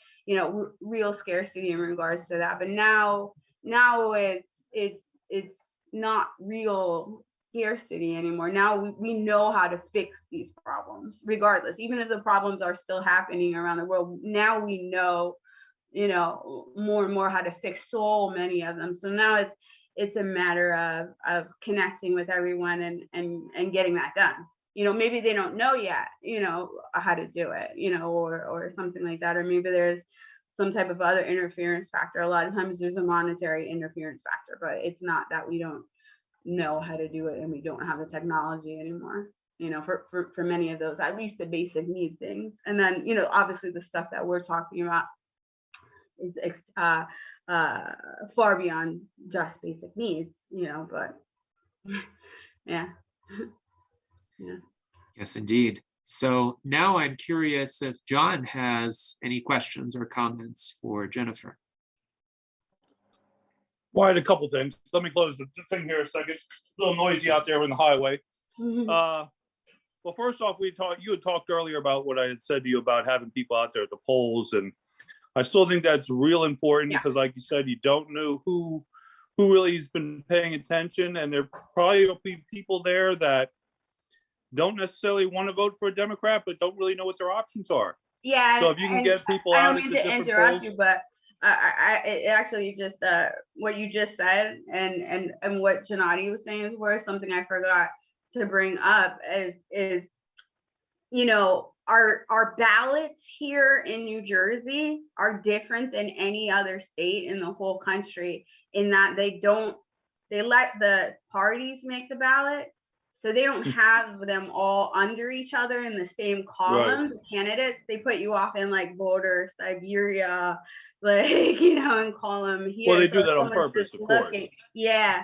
real scarcity in regards to that. But now it's not real scarcity anymore. Now we know how to fix these problems, regardless, even if the problems are still happening around the world. Now we know more and more how to fix so many of them. So now it's a matter of connecting with everyone and getting that done. Maybe they don't know yet, how to do it, or something like that, or maybe there's some type of other interference factor. A lot of times there's a monetary interference factor, but it's not that we don't know how to do it and we don't have the technology anymore, for many of those, at least the basic need things. And then, obviously the stuff that we're talking about is far beyond just basic needs, but yeah. Yeah. Yes, indeed. So now I'm curious if John has any questions or comments for Jennifer. Well, I had a couple things. Let me close the thing here a second. It's a little noisy out there on the highway. Well, first off, you had talked earlier about what I had said to you about having people out there at the polls, and I still think that's real important because, like you said, you don't know who really has been paying attention, and there probably will be people there that don't necessarily want to vote for a Democrat, but don't really know what their options are. Yeah. So if you can get people out, I don't mean to interrupt you, but it actually just what you just said and what Gennady was saying is worth something I forgot to bring up is our ballots here in New Jersey are different than any other state in the whole country in that they let the parties make the ballot. So they don't have them all under each other in the same column. Right. The candidates, they put you off in like Boulder, Siberia, and column here. Well, they do that on purpose, of course. Yeah.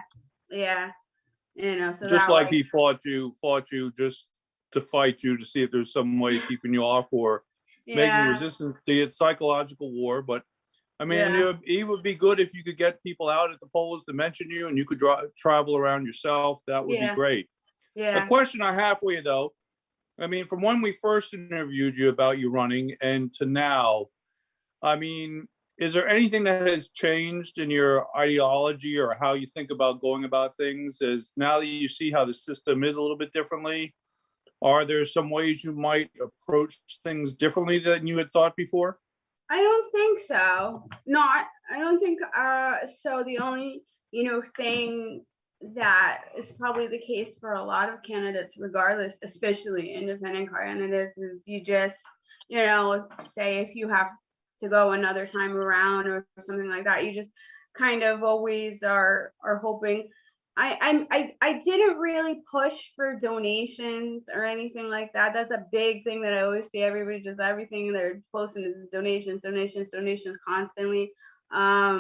So just like he fought you just to fight you to see if there's some way of keeping you off or making resistance to it, psychological war. But I mean, it would be good if you could get people out at the polls to mention you and you could travel around yourself. That would be great. Yeah. A question I have for you, though, I mean, from when we first interviewed you about you running and to now, I mean, is there anything that has changed in your ideology or how you think about going about things? As now that you see how the system is a little bit differently, are there some ways you might approach things differently than you had thought before? I don't think so. I don't think so. The only, thing that is probably the case for a lot of candidates, regardless, especially independent candidates, is you just, say if you have to go another time around or something like that, you just kind of always are hoping. I didn't really push for donations or anything like that. That's a big thing that I always see. Everybody does everything. They're posting is donations constantly. I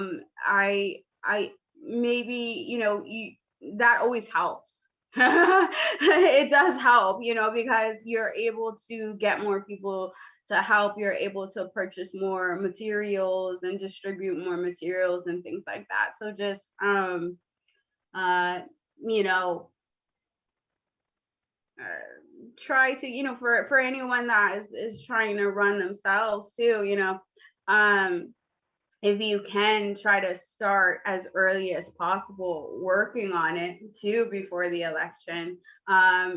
maybe, that always helps. It does help, because you're able to get more people to help. You're able to purchase more materials and distribute more materials and things like that. So just, try to, for anyone that is trying to run themselves too, if you can try to start as early as possible working on it too before the election. I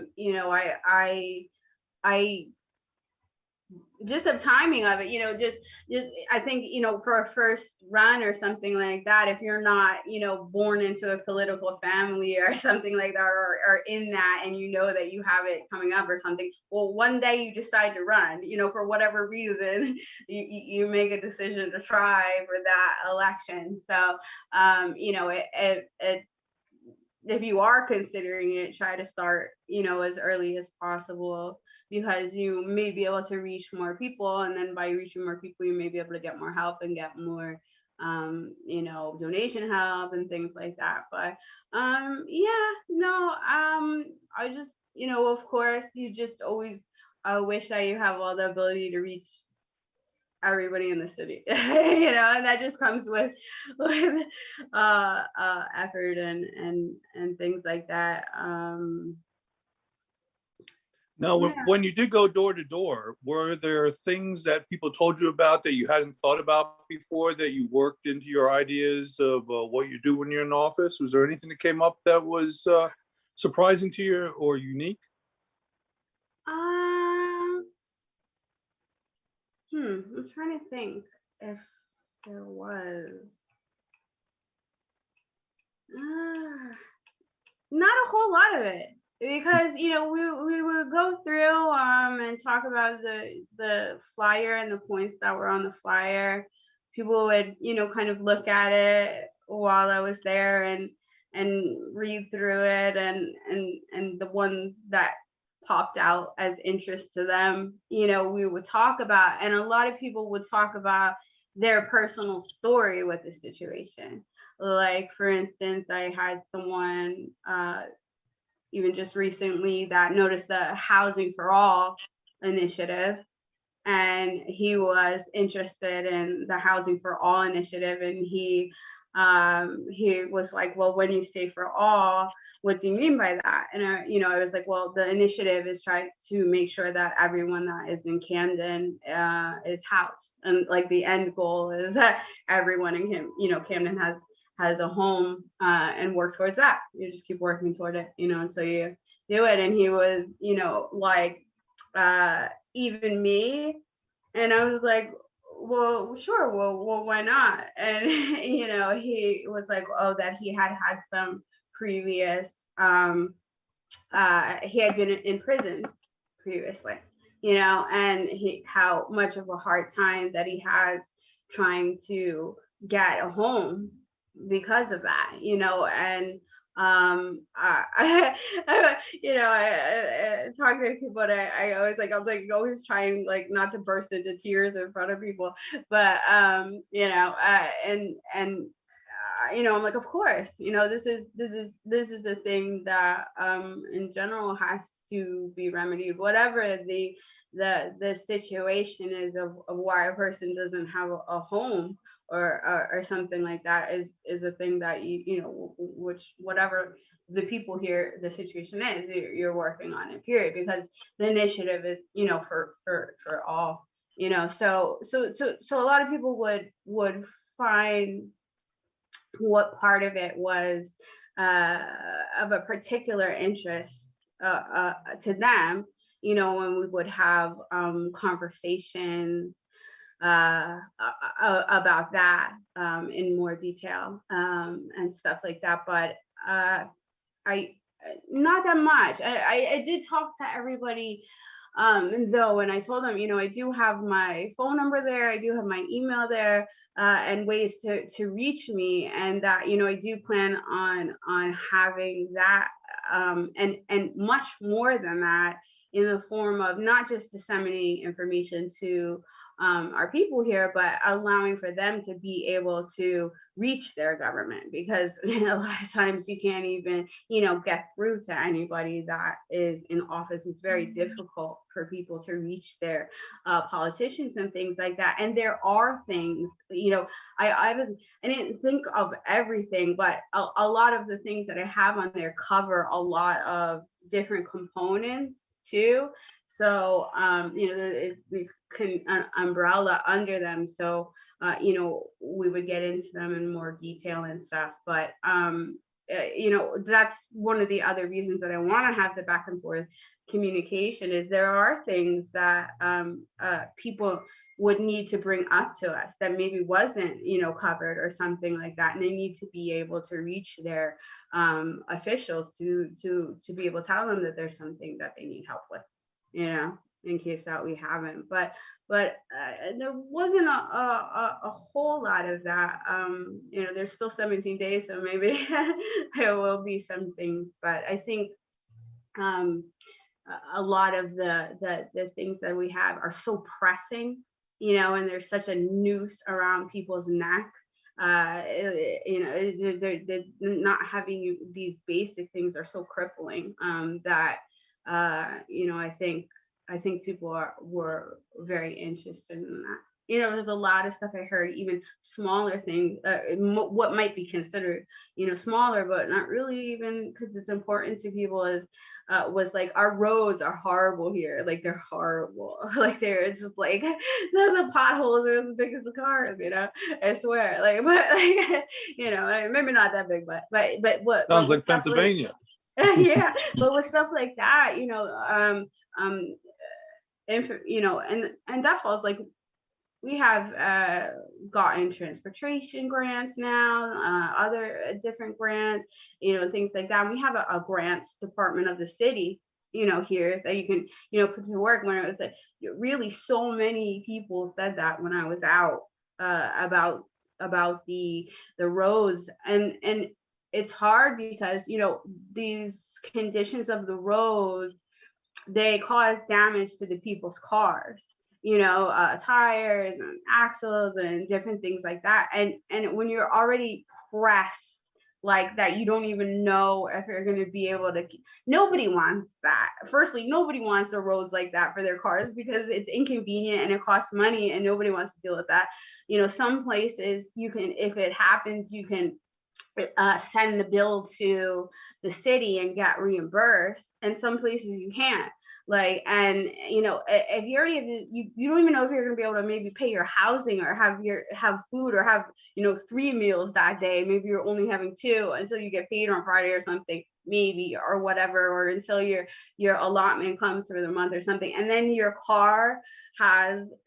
just the timing of it, just I think, for a first run or something like that, if you're not, born into a political family or something like that, or in that, and that you have it coming up or something, well, one day you decide to run, for whatever reason, you make a decision to try for that election. So, if you are considering it, try to start, as early as possible, because you may be able to reach more people, and then by reaching more people, you may be able to get more help and get more, donation help and things like that. But I just, of course, you just always wish that you have all the ability to reach everybody in the city, and that just comes with effort and things like that. Now, when you did go door to door, were there things that people told you about that you hadn't thought about before that you worked into your ideas of what you do when you're in office? Was there anything that came up that was surprising to you or unique? I'm trying to think if there was not a whole lot of it, because we would go through and talk about the flyer and the points that were on the flyer. People would kind of look at it while I was there and read through it, and the ones that popped out as interest to them, we would talk about, and a lot of people would talk about their personal story with the situation. Like, for instance, I had someone even just recently that noticed the Housing for All initiative, and he was interested in the Housing for All initiative, and he was like, well, when you say for all, what do you mean by that? And I was like, well, the initiative is trying to make sure that everyone that is in Camden is housed, and like the end goal is that everyone in Camden has a home, and work towards that. You just keep working toward it, and so you do it. And he was, like, even me, and I was like, well, sure, well, why not? And he was like, oh, that he had some previous, he had been in prisons previously, and how much of a hard time that he has trying to get a home because of that, and I talk to people, and I'm always trying, like, not to burst into tears in front of people, but I'm like, of course, this is a thing that in general has to be remedied, whatever the situation is of why a person doesn't have a home or something like that is a thing that which whatever the people here, the situation is, you're working on it, period, because the initiative is for all, so a lot of people would find what part of it was of a particular interest to them, when we would have conversations about that in more detail and stuff like that. But I not that much. I did talk to everybody. And so when I told them, I do have my phone number there, I do have my email there, and ways to reach me, and that, I do plan on having that, and much more than that, in the form of not just disseminating information to our people here, but allowing for them to be able to reach their government, because a lot of times you can't even, get through to anybody that is in office. It's very difficult for people to reach their politicians and things like that. And there are things, I didn't think of everything, but a lot of the things that I have on there cover a lot of different components too. So, we can umbrella under them. So, we would get into them in more detail and stuff. But, that's one of the other reasons that I want to have the back and forth communication, is there are things that people would need to bring up to us that maybe wasn't, covered or something like that. And they need to be able to reach their officials to be able to tell them that there's something that they need help with, in case that we haven't. But there wasn't a whole lot of that. There's still 17 days, so maybe there will be some things. But I think a lot of the things that we have are so pressing, and there's such a noose around people's neck. They're not having these basic things are so crippling that I think people were very interested in that. There's a lot of stuff I heard, even smaller things, what might be considered, smaller, but not really, even because it's important to people, was like, our roads are horrible here. Like, they're horrible. Like, it's just like, the potholes are as big as the cars, I swear. Like, but like, maybe not that big, but what sounds like Pennsylvania. Yeah, but with stuff like that, and that falls, like, we have gotten transportation grants now, other different grants, things like that. We have a grants department of the city, here that you can, put to work. When it was like, really, so many people said that when I was out about the roads, and it's hard because these conditions of the roads, they cause damage to the people's cars, tires and axles and different things like that. And when you're already pressed like that, you don't even know if you're going to be able to. Nobody wants that. Firstly, nobody wants the roads like that for their cars because it's inconvenient and it costs money, and nobody wants to deal with that. Some places you can, if it happens, you can send the bill to the city and get reimbursed, and some places you can't. And if you already have, you don't even know if you're going to be able to maybe pay your housing or have food or have 3 meals that day. Maybe you're only having 2 until you get paid on Friday or something, maybe, or whatever, or until your allotment comes for the month or something, and then your car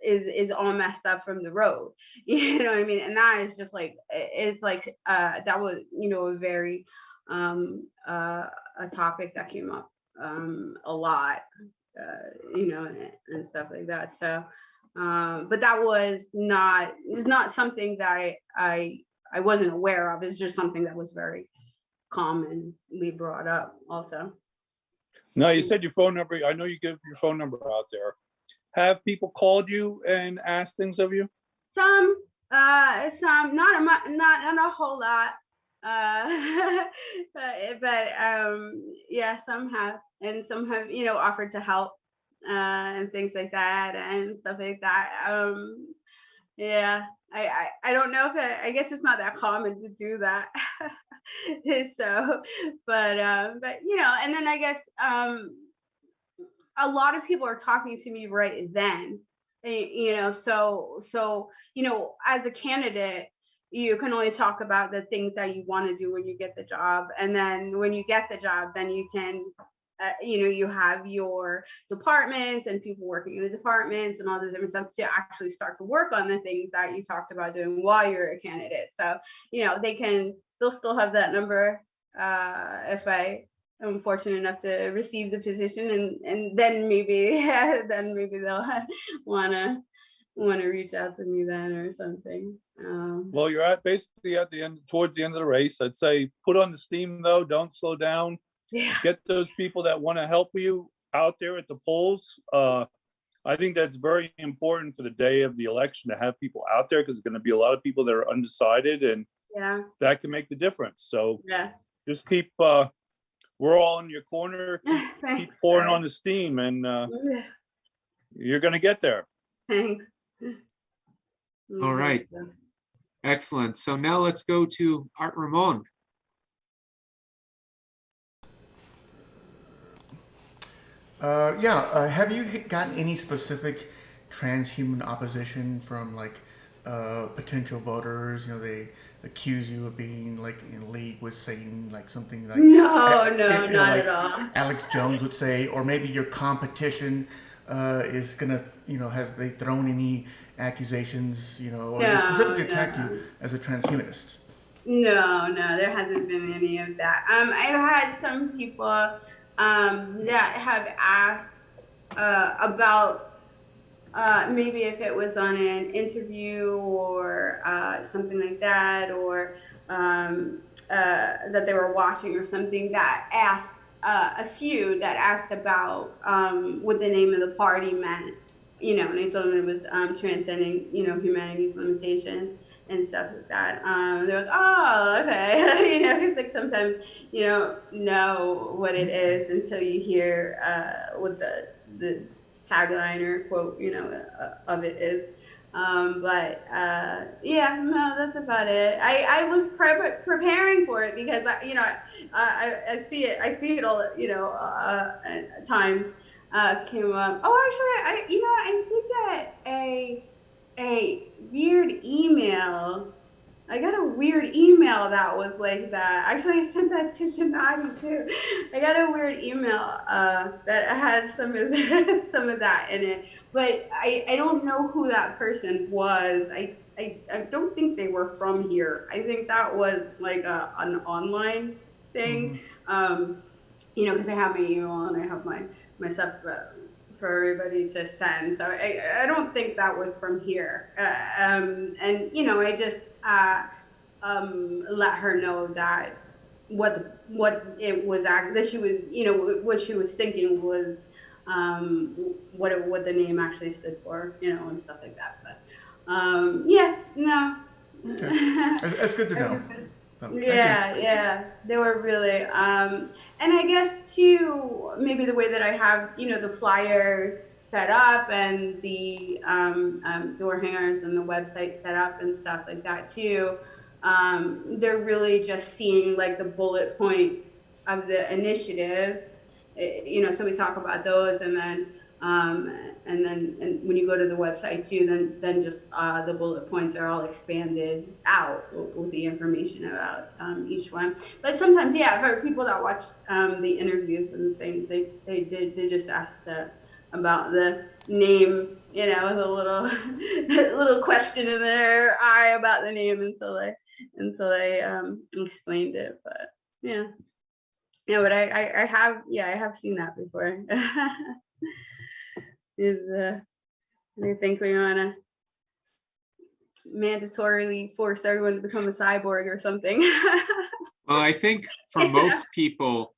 is all messed up from the road. You know what I mean? And that is just like, it's like that was a very a topic that came up a lot, and stuff like that. So but that was not something that I wasn't aware of. It's just something that was very commonly brought up also. Now, you said your phone number. I know you give your phone number out there. Have people called you and asked things of you? Some, not a whole lot. But yeah, some have, and some have, offered to help, and things like that and stuff like that. Yeah, I don't know if I guess it's not that common to do that. So, but and then I guess a lot of people are talking to me right then, so as a candidate, you can only talk about the things that you want to do when you get the job, and then when you get the job, then you can you have your departments and people working in the departments and all the different stuff to actually start to work on the things that you talked about doing while you're a candidate. So they'll still have that number if I'm fortunate enough to receive the position, and then maybe they'll wanna reach out to me then or something. Well, you're basically towards the end of the race. I'd say put on the steam though, don't slow down. Yeah. Get those people that want to help you out there at the polls. I think that's very important for the day of the election, to have people out there, because there's going to be a lot of people that are undecided, and that can make the difference. So just keep we're all in your corner. Keep pouring on the steam, and you're going to get there. Thanks. All right. Excellent. So now let's go to Art Ramon. Have you gotten any specific transhuman opposition from potential voters? They accuse you of being in league with Satan, something like no, not at all. Alex Jones would say, or maybe your competition is gonna, has they thrown any accusations, or specifically attacked you as a transhumanist? No, there hasn't been any of that. I've had some people that have asked about maybe if it was on an interview or something like that, or that they were watching or something, that asked a few that asked about what the name of the party meant, and I told them it was transcending, humanity's limitations and stuff like that. They're like, oh, okay. It's sometimes you don't know what it is until you hear what the tagline or quote, of it is. But that's about it. I was preparing for it because I see it all, at times came up. Oh, actually, I did get a weird email I got a weird email that was like that. Actually, I sent that to Gennady too. I got a weird email that had some of some of that in it, but I don't know who that person was. I don't think they were from here. I think that was like an online thing. Mhm. Because I have my email and I have my stuff for everybody to send. So I don't think that was from here. And I just let her know that what it was that she was what she was thinking was what the name actually stood for, and stuff like that. But yeah, no. Okay, that's good to know. So, thank you. Yeah, they were really and I guess too, maybe the way that I have, the flyers set up and the door hangers and the website set up and stuff like that too. They're really just seeing like the bullet points of the initiatives, so we talk about those, and when you go to the website too, then just the bullet points are all expanded out with the information about each one. But sometimes, yeah, for people that watch the interviews and things, they just asked about the name, with a little little question in their eye about the name until I explained it. But yeah. Yeah, but I have seen that before. They think we want to mandatorily force everyone to become a cyborg or something. Well, I think for most people,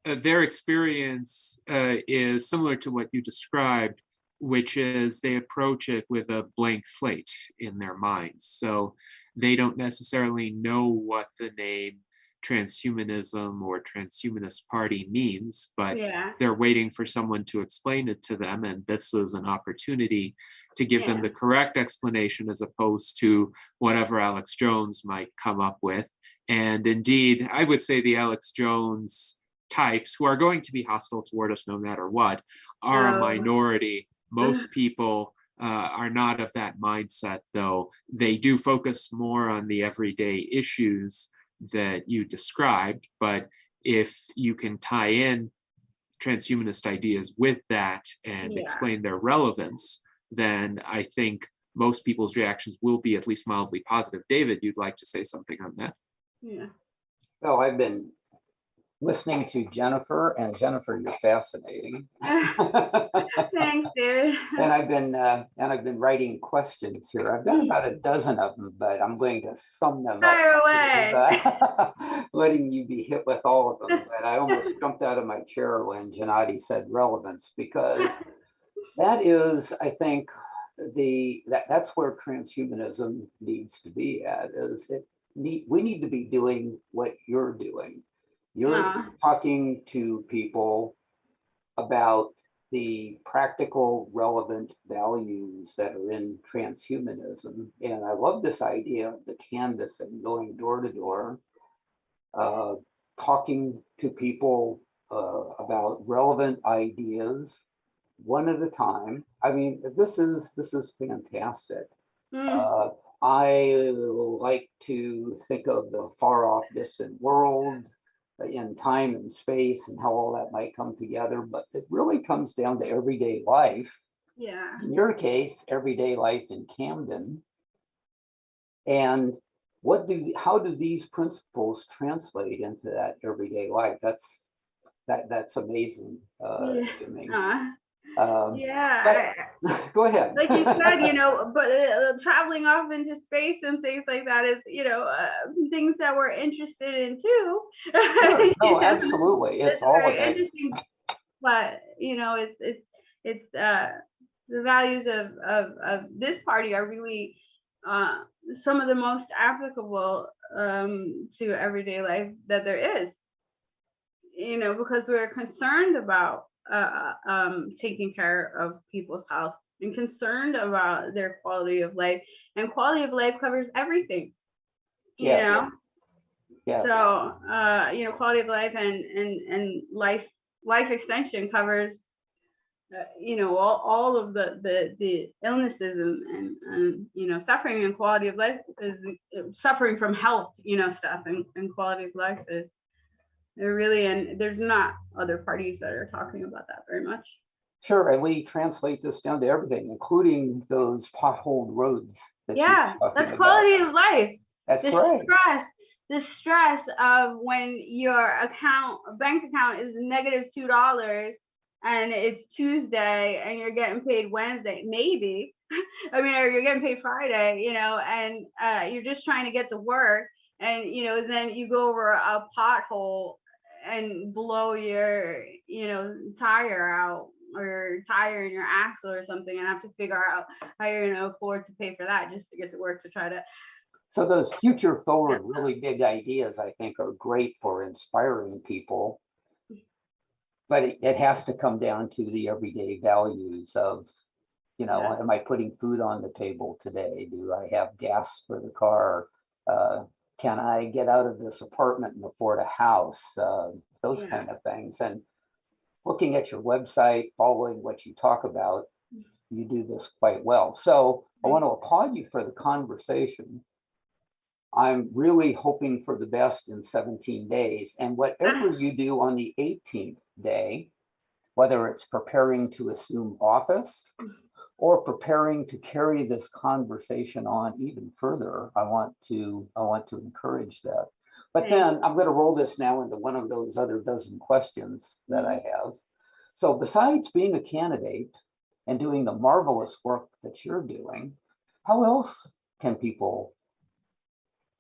their experience is similar to what you described, which is they approach it with a blank slate in their minds. So they don't necessarily know what the name transhumanism or transhumanist party means, but Yeah. they're waiting for someone to explain it to them. And this is an opportunity to give them the correct explanation as opposed to whatever Alex Jones might come up with. And indeed, I would say the Alex Jones types, who are going to be hostile toward us no matter what, are a minority. Most people are not of that mindset, though. They do focus more on the everyday issues that you described, but if you can tie in transhumanist ideas with that and explain their relevance, then I think most people's reactions will be at least mildly positive. David, you'd like to say something on that? Yeah. Well, I've been listening to Jennifer, and Jennifer, you're fascinating. Thanks, dude. And I've been writing questions here. I've got about a dozen of them, but I'm going to sum them Fire up. away. Letting you be hit with all of them. But I almost jumped out of my chair when Gennady said relevance, because that is, I think, that's where transhumanism needs to be at. We need to be doing what you're doing. You're talking to people about the practical, relevant values that are in transhumanism. And I love this idea of the canvassing, going door to door, talking to people about relevant ideas one at a time. I mean, this is fantastic. I like to think of the far off distant world in time and space and how all that might come together, but it really comes down to everyday life. Yeah. In your case, everyday life in Camden. And how do these principles translate into that everyday life? That's amazing to me. Yeah. Go ahead. Like you said, but traveling off into space and things like that is, things that we're interested in too. Sure. No, absolutely. It's all of it. Interesting, but it's the values of this party are really some of the most applicable to everyday life that there is. Because we're concerned about taking care of people's health and concerned about their quality of life, and quality of life covers everything. Yeah. So quality of life and life extension covers all of the illnesses and suffering and quality of life is suffering from health, stuff and quality of life is really, and there's not other parties that are talking about that very much. Sure, and we translate this down to everything, including those potholed roads. That's quality of life. That's right. The stress of when your bank account is -$2 and it's Tuesday and you're getting paid Wednesday, maybe. I mean, or you're getting paid Friday, and you're just trying to get to work, and then you go over a pothole and blow your tire out, or tire in your axle or something, and have to figure out how you're going to afford to pay for that just to get to work to try to. So those future forward, really big ideas, I think, are great for inspiring people. But it has to come down to the everyday values of, am I putting food on the table today? Do I have gas for the car? Can I get out of this apartment and afford a house? Those kind of things. And looking at your website, following what you talk about, you do this quite well. So I want to applaud you for the conversation. I'm really hoping for the best in 17 days. And whatever you do on the 18th day, whether it's preparing to assume office or preparing to carry this conversation on even further, I want to encourage that. But then I'm going to roll this now into one of those other dozen questions that I have. So besides being a candidate and doing the marvelous work that you're doing, how else can people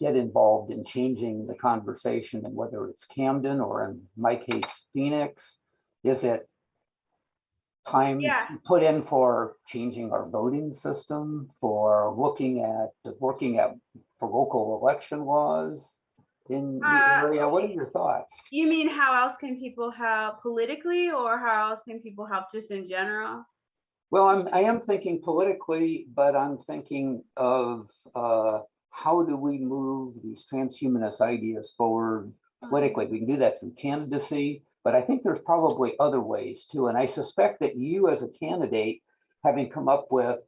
get involved in changing the conversation, and whether it's Camden or in my case, Phoenix? Is it time put in for changing our voting system, for working for local election laws in the area? What are your thoughts? You mean how else can people help politically, or how else can people help just in general? Well, I am thinking politically, but I'm thinking of how do we move these transhumanist ideas forward politically? We can do that through candidacy, but I think there's probably other ways too. And I suspect that you as a candidate, having come up with,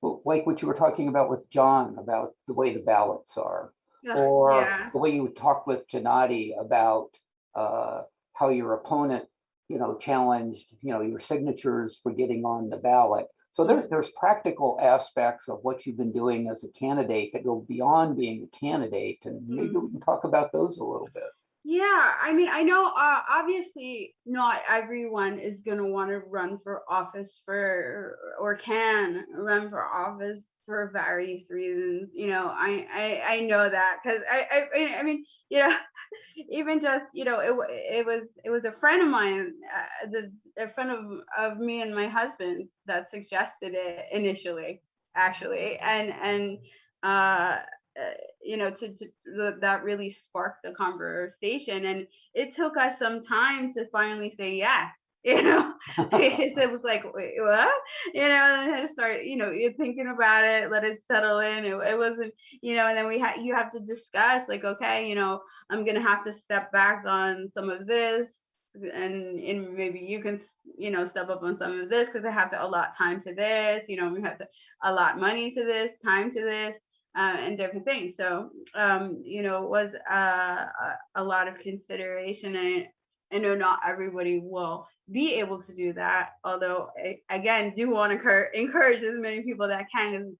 like what you were talking about with John, about the way the ballots are, or the way you talked with Gennady about how your opponent, challenged, your signatures for getting on the ballot. So there's practical aspects of what you've been doing as a candidate that go beyond being a candidate, and maybe we can talk about those a little bit. Yeah, I mean, I know obviously not everyone is going to want to run for office or can run for office for various reasons. I know that, because I mean, even just, it was a friend of mine, a friend of me and my husband that suggested it initially, actually, and that really sparked the conversation, and it took us some time to finally say yes. It was like, wait, what? And I had to start, you're thinking about it, let it settle in. It wasn't, and then you have to discuss, like, okay, I'm gonna have to step back on some of this, and maybe you can, step up on some of this, because I have to allot time to this, we have to allot money to this, time to this. And different things. So, it was a lot of consideration, and I know not everybody will be able to do that. Although, again, do want to encourage as many people that can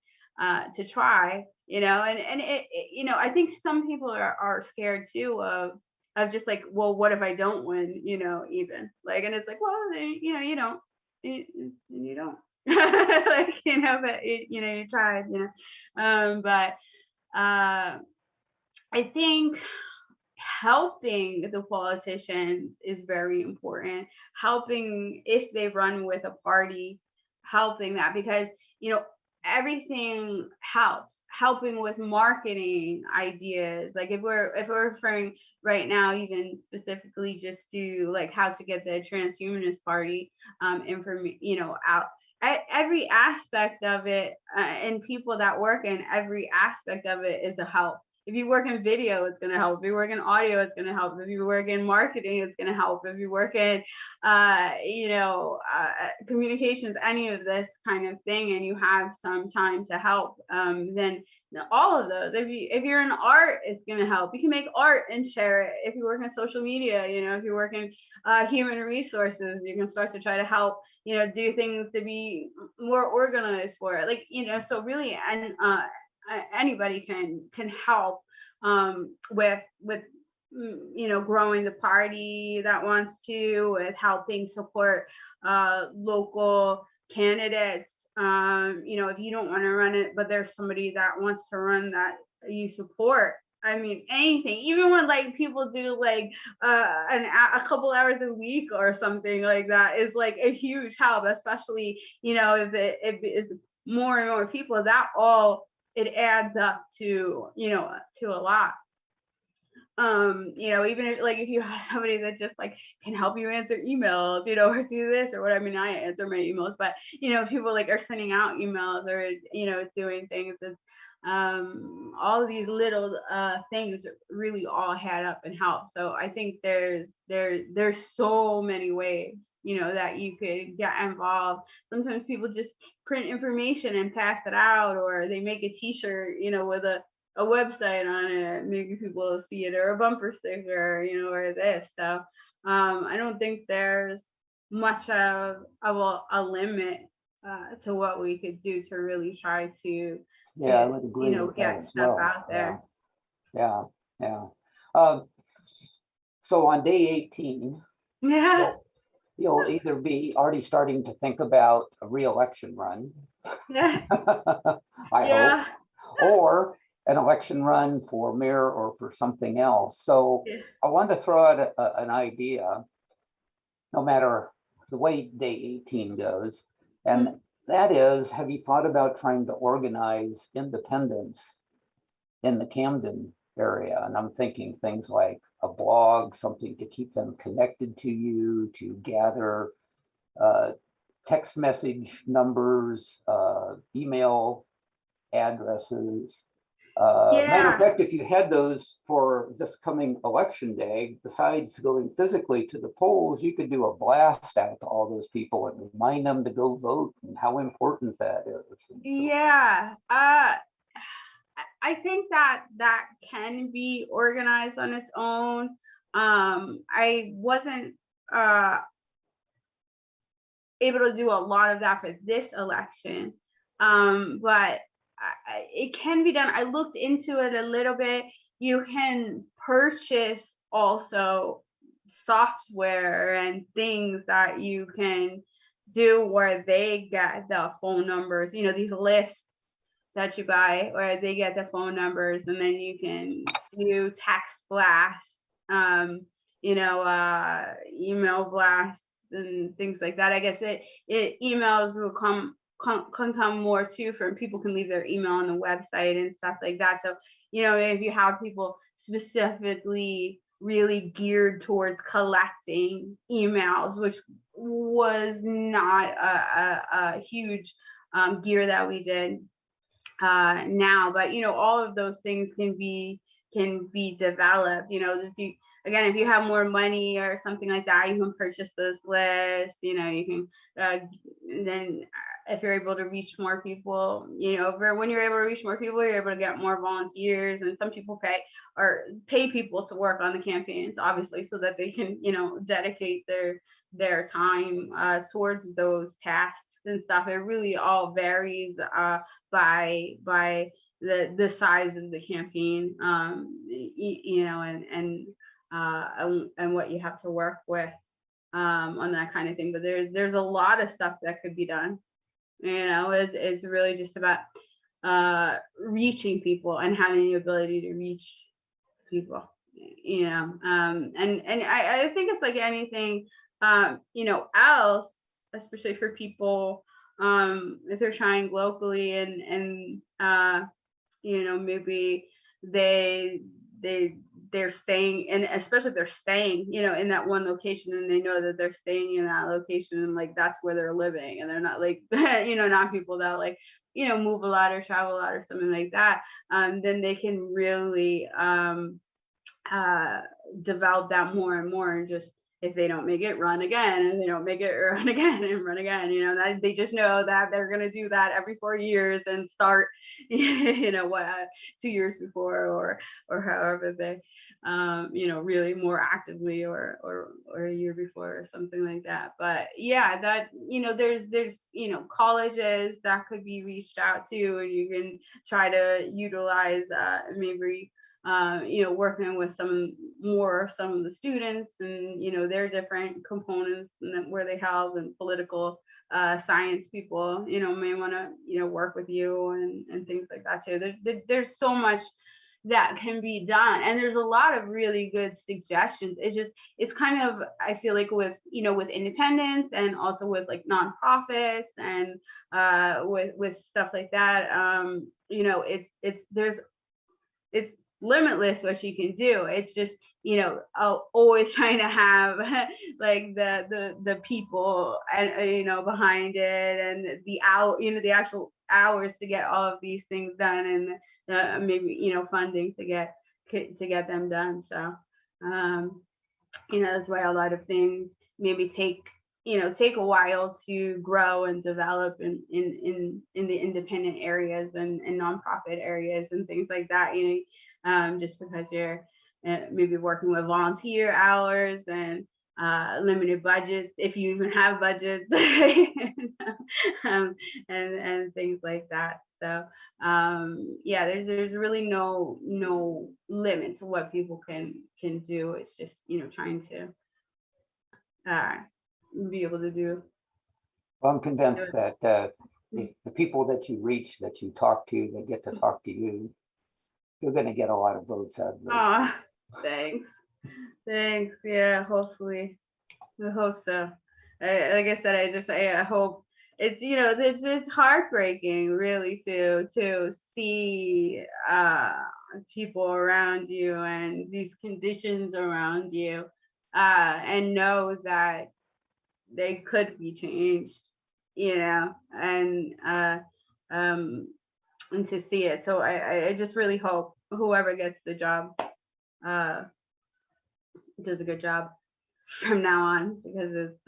to try. And I think some people are scared too of just like, well, what if I don't win? Even like, and it's like, well, you don't. Like, but you tried, but I think helping the politicians is very important. Helping, if they run with a party, helping that, because everything helps. Helping with marketing ideas, like if we're referring right now even specifically just to like how to get the Transhumanist Party out. Every aspect of it, and people that work in every aspect of it is a help. if you work in video, it's going to help. If you work in audio, it's going to help. If you work in marketing, it's going to help. If you work in, communications, any of this kind of thing, and you have some time to help, then all of those. If you're in art, it's going to help. You can make art and share it. If you work in social media, if you work in human resources, you can start to try to help, do things to be more organized for it. Like, so really, and anybody can help with growing the party that wants to, with helping support local candidates. If you don't want to run it, but there's somebody that wants to run that you support. I mean, anything, even when like people do like a couple hours a week or something like that is like a huge help, especially, if it is more and more people, that all, it adds up to, to a lot. Even if you have somebody that just like can help you answer emails, or do this or what. I mean, I answer my emails, but people like are sending out emails or doing things. It's all of these little things really all add up and help. So I think there's so many ways that you could get involved. Sometimes people just print information and pass it out, or they make a t-shirt with a website on it, maybe people will see it, or a bumper sticker, or this. So I don't think there's much of a limit to what we could do to really try to I would agree with get that as stuff well. out there. Yeah. So on day 18, you'll either be already starting to think about a re-election run, I hope, or an election run for mayor or for something else. So I want to throw out an idea, no matter the way day 18 goes. And that is, have you thought about trying to organize independents in the Camden area? And I'm thinking things like a blog, something to keep them connected to you, to gather text message numbers, email addresses. Matter of fact, if you had those for this coming election day, besides going physically to the polls, you could do a blast out to all those people and remind them to go vote and how important that is. I think that can be organized on its own. I wasn't able to do a lot of that for this election, but it can be done. I looked into it a little bit. You can purchase also software and things that you can do where they get the phone numbers, these lists that you buy where they get the phone numbers, and then you can do text blasts, email blasts and things like that. I guess emails will come more too, from people can leave their email on the website and stuff like that. So if you have people specifically really geared towards collecting emails, which was not a huge gear that we did now, but all of those things can be developed. If you have more money or something like that, you can purchase those lists. You can then, if you're able to reach more people, when you're able to reach more people, you're able to get more volunteers. And some people pay people to work on the campaigns, obviously, so that they can, dedicate their time towards those tasks and stuff. It really all varies by the size of the campaign, and what you have to work with on that kind of thing. But there's a lot of stuff that could be done. It's really just about reaching people and having the ability to reach people. And I think it's like anything, else, especially for people if they're trying locally and maybe they they're staying, and especially if they're staying, you know, in that one location, and they know that they're staying in that location, and like that's where they're living, and they're not like you know, not people that like, you know, move a lot or travel a lot or something like that, then they can really develop that more and more, and just, if they don't make it, run again, and they don't make it, run again and run again, you know, that they just know that they're going to do that every 4 years and start you know what, 2 years before, or however they you know, really more actively, or a year before or something like that. But yeah, that, you know, there's you know, colleges that could be reached out to, and you can try to utilize maybe you know, working with some of the students, and you know, their different components, and where they have, and political science people, you know, may want to, you know, work with you, and things like that too. There's so much that can be done, and there's a lot of really good suggestions. It's kind of, I feel like, with, you know, with independents, and also with like nonprofits, and with stuff like that, you know, it's limitless what you can do. It's just, you know, always trying to have like the people, and you know, behind it, and you know, the actual hours to get all of these things done, and maybe, you know, funding to get them done. So you know, that's why a lot of things maybe take a while to grow and develop in the independent areas, and nonprofit areas, and things like that, you know, just because you're maybe working with volunteer hours, and limited budgets, if you even have budgets, and things like that. So yeah, there's really no limit to what people can do. It's just, you know, trying to be able to do. Well, I'm convinced that the people that you reach, that you talk to, that get to talk to you, you're going to get a lot of votes out of it. Oh, thanks. Yeah, hopefully, I hope so. Like I said, I hope. It's, you know, it's heartbreaking, really, to see people around you, and these conditions around you, and know that they could be changed, you know, and to see it. So I just really hope whoever gets the job does a good job from now on, because it's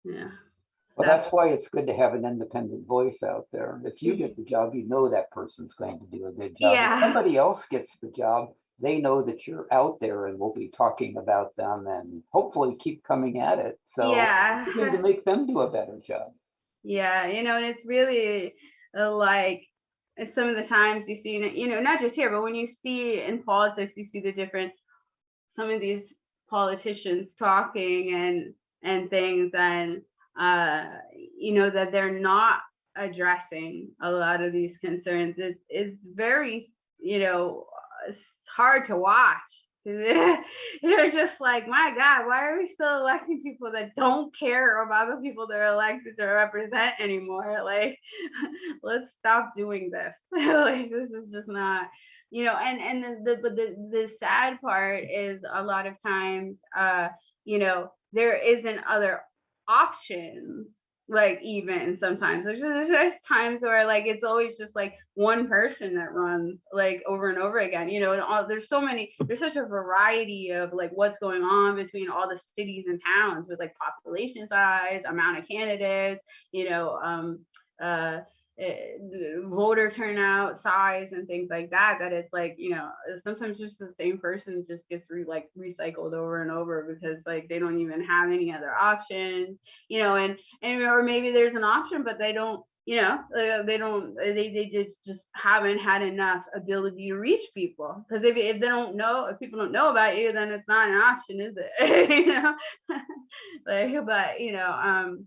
yeah. Well, that's why it's good to have an independent voice out there. If you get the job, you know that person's going to do a good job. Yeah. If somebody else gets the job, they know that you're out there, and we'll be talking about them, and hopefully keep coming at it. So yeah, we need to make them do a better job. Yeah, you know, and it's really like, some of the times you see, you know, not just here, but when you see in politics, you see some of these politicians talking and things, and you know, that they're not addressing a lot of these concerns. It's very, you know, it's hard to watch. You're just like, my God, why are we still electing people that don't care about the people they're elected to represent anymore? Like, let's stop doing this. Like, this is just not, you know. And the sad part is, a lot of times, you know, there isn't other options. Like, even sometimes there's times where, like, it's always just like one person that runs, like, over and over again, you know, and there's such a variety of like what's going on between all the cities and towns, with like population size, amount of candidates, you know, voter turnout size, and things like that, that it's like, you know, sometimes just the same person just gets recycled over and over, because like they don't even have any other options, you know, and or maybe there's an option, but they don't, you know, they just haven't had enough ability to reach people, because if people don't know about you, then it's not an option, is it? You know, like, but you know,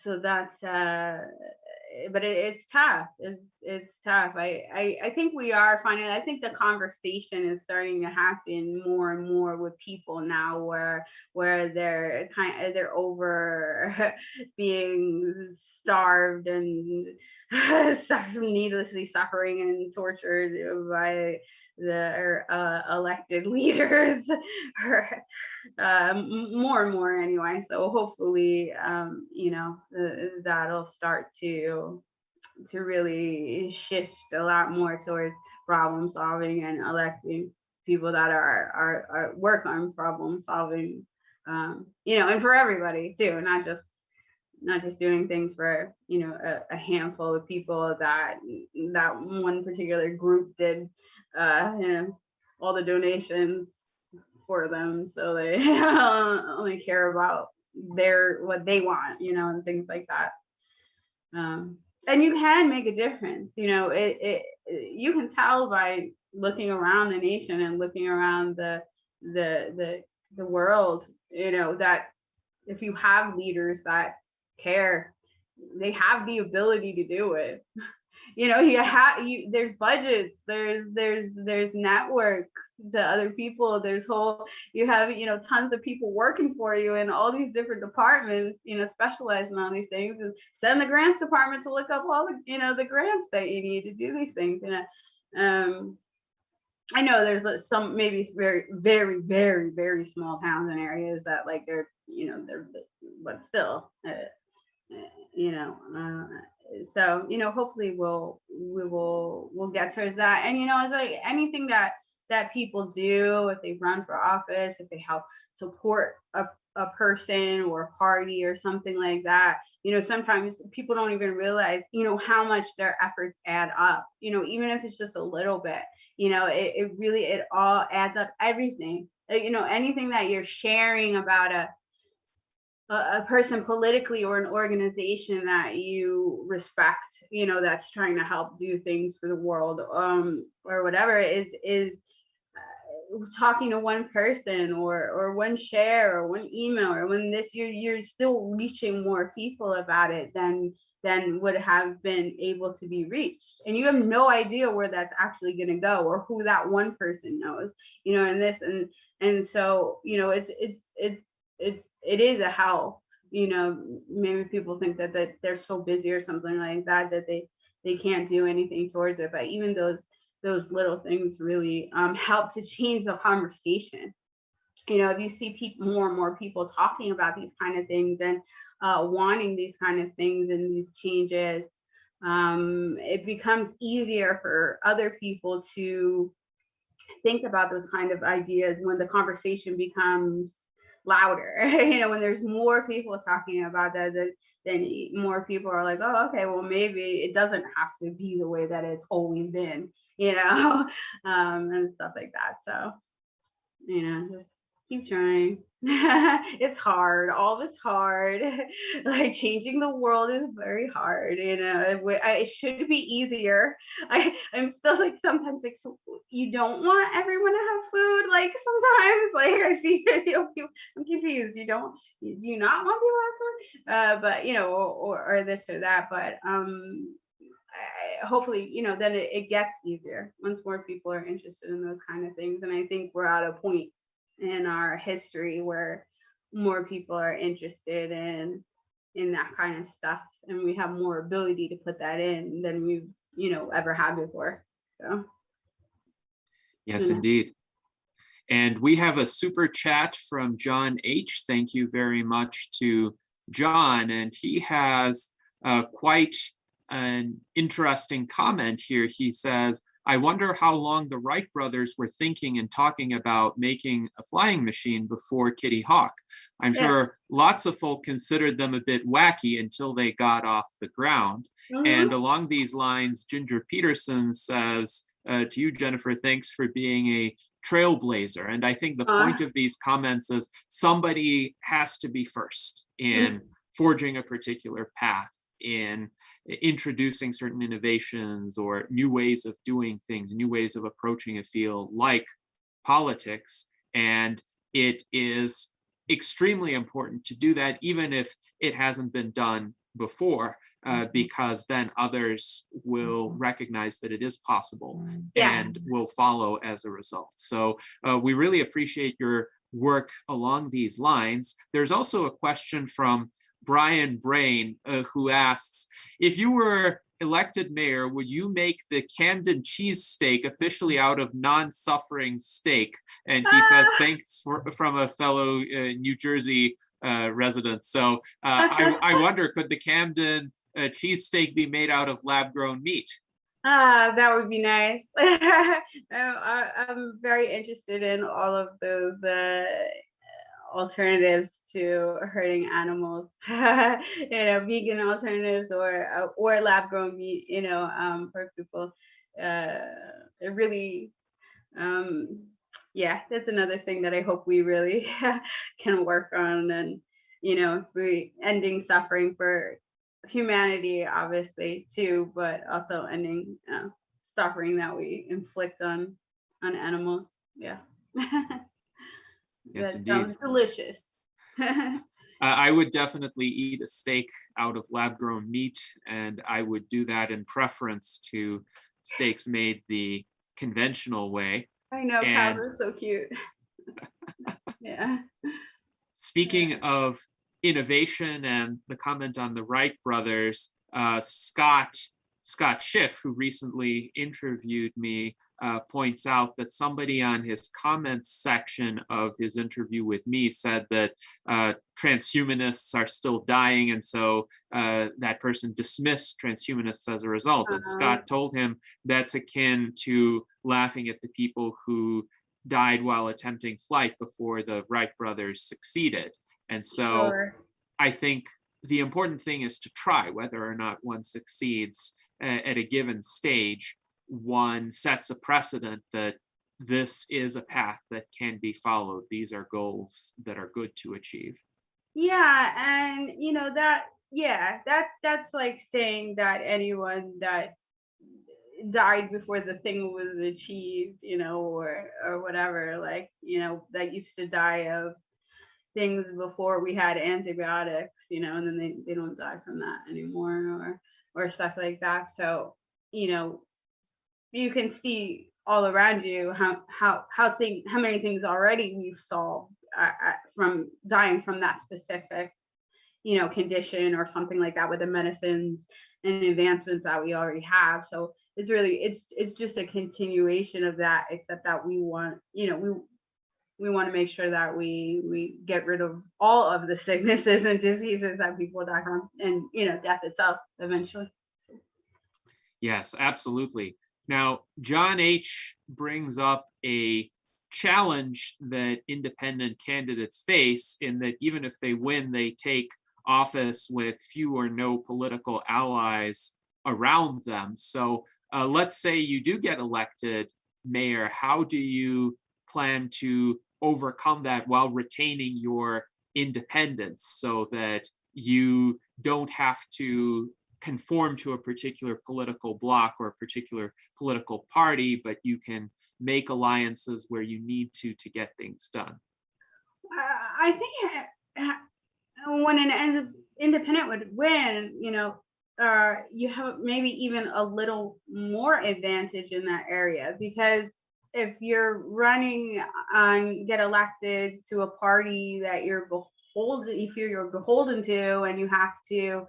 so that's it's tough. It's tough. I think we are finding. I think the conversation is starting to happen more and more with people now, where they're over being starved and needlessly suffering and tortured by the elected leaders, more and more anyway. So hopefully, that'll start to really shift a lot more towards problem solving and electing people that are work on problem solving, and for everybody too, not just doing things for a handful of people that one particular group did all the donations for them, so they only care about what they want, and things like that. And you can make a difference. You can tell by looking around the nation and looking around the world, that if you have leaders that care, they have the ability to do it. There's budgets, there's networks to other people, you have tons of people working for you in all these different departments, specializing on these things, and send the grants department to look up all the grants that you need to do these things. I know there's some maybe very, very, very, very small towns and areas that they're but still so hopefully we'll get towards that. And it's like anything that people do, if they run for office, if they help support a person or a party or something like that, sometimes people don't even realize how much their efforts add up, even if it's just a little bit, it all adds up. Everything, anything that you're sharing about a person politically or an organization that you respect, that's trying to help do things for the world, or whatever, is talking to one person or one share or one email, or when you're still reaching more people about it than would have been able to be reached, and you have no idea where that's actually going to go or who that one person knows, and so it is a help. Maybe people think that they're so busy or something like that they can't do anything towards it, but even those little things really help to change the conversation. If you see more and more people talking about these kind of things and wanting these kind of things and these changes, it becomes easier for other people to think about those kind of ideas when the conversation becomes louder. When there's more people talking about that, then more people are like, oh, okay, well, maybe it doesn't have to be the way that it's always been, and stuff like that. So, just keep trying. It's hard. All of it's hard. Like changing the world is very hard. It should be easier. I'm still sometimes so you don't want everyone to have food. Sometimes I see I'm confused. Do you not want people to have food? But or this or that. But hopefully, then it gets easier once more people are interested in those kind of things. And I think we're at a point in our history where more people are interested in that kind of stuff, and we have more ability to put that in than we've ever had before. So yes, indeed. And we have a super chat from John H. Thank you very much to John, and he has quite an interesting comment here. He says, I wonder how long the Wright brothers were thinking and talking about making a flying machine before Kitty Hawk. I'm sure lots of folk considered them a bit wacky until they got off the ground. Mm-hmm. And along these lines, Ginger Peterson says to you, Jennifer, thanks for being a trailblazer. And I think the point of these comments is somebody has to be first in forging a particular path, in introducing certain innovations or new ways of doing things, new ways of approaching a field like politics. And it is extremely important to do that, even if it hasn't been done before. because then others will recognize that it is possible Yeah. and will follow as a result. So we really appreciate your work along these lines. There's also a question from Brian Brain, who asks, if you were elected mayor, would you make the Camden cheesesteak officially out of non-suffering steak? And he says, thanks from a fellow New Jersey resident. So I wonder, could the Camden cheesesteak be made out of lab-grown meat? That would be nice. I'm very interested in all of those alternatives to hurting animals, vegan alternatives or lab grown meat, for people. It really, that's another thing that I hope we really can work on, and if we ending suffering for humanity, obviously too, but also ending suffering that we inflict on animals. Yeah. Yes, That indeed. sounds delicious. I would definitely eat a steak out of lab-grown meat, and I would do that in preference to steaks made the conventional way. I know, cows are so cute. Yeah. Speaking of innovation and the comment on the Wright brothers, Scott Schiff, who recently interviewed me, points out that somebody on his comments section of his interview with me said that transhumanists are still dying, and so that person dismissed transhumanists as a result. And Scott told him that's akin to laughing at the people who died while attempting flight before the Wright brothers succeeded. And so Sure. I think the important thing is to try. Whether or not one succeeds at a given stage, one sets a precedent that this is a path that can be followed. These are goals that are good to achieve. Yeah, and that's like saying that anyone that died before the thing was achieved, or whatever, that used to die of things before we had antibiotics, and then they don't die from that anymore, or stuff like that. So, you can see all around you how many things already we've solved from dying from that specific condition or something like that, with the medicines and advancements that we already have. So it's just a continuation of that, except that we want to make sure that we get rid of all of the sicknesses and diseases that people die from, and death itself eventually. Yes, absolutely. Now, John H. brings up a challenge that independent candidates face, in that even if they win, they take office with few or no political allies around them. So let's say you do get elected mayor. How do you plan to overcome that while retaining your independence, so that you don't have to conform to a particular political bloc or a particular political party, but you can make alliances where you need to get things done? I think when an independent would win, you have maybe even a little more advantage in that area, because if you're running and get elected to a party that you're beholden to, and you have to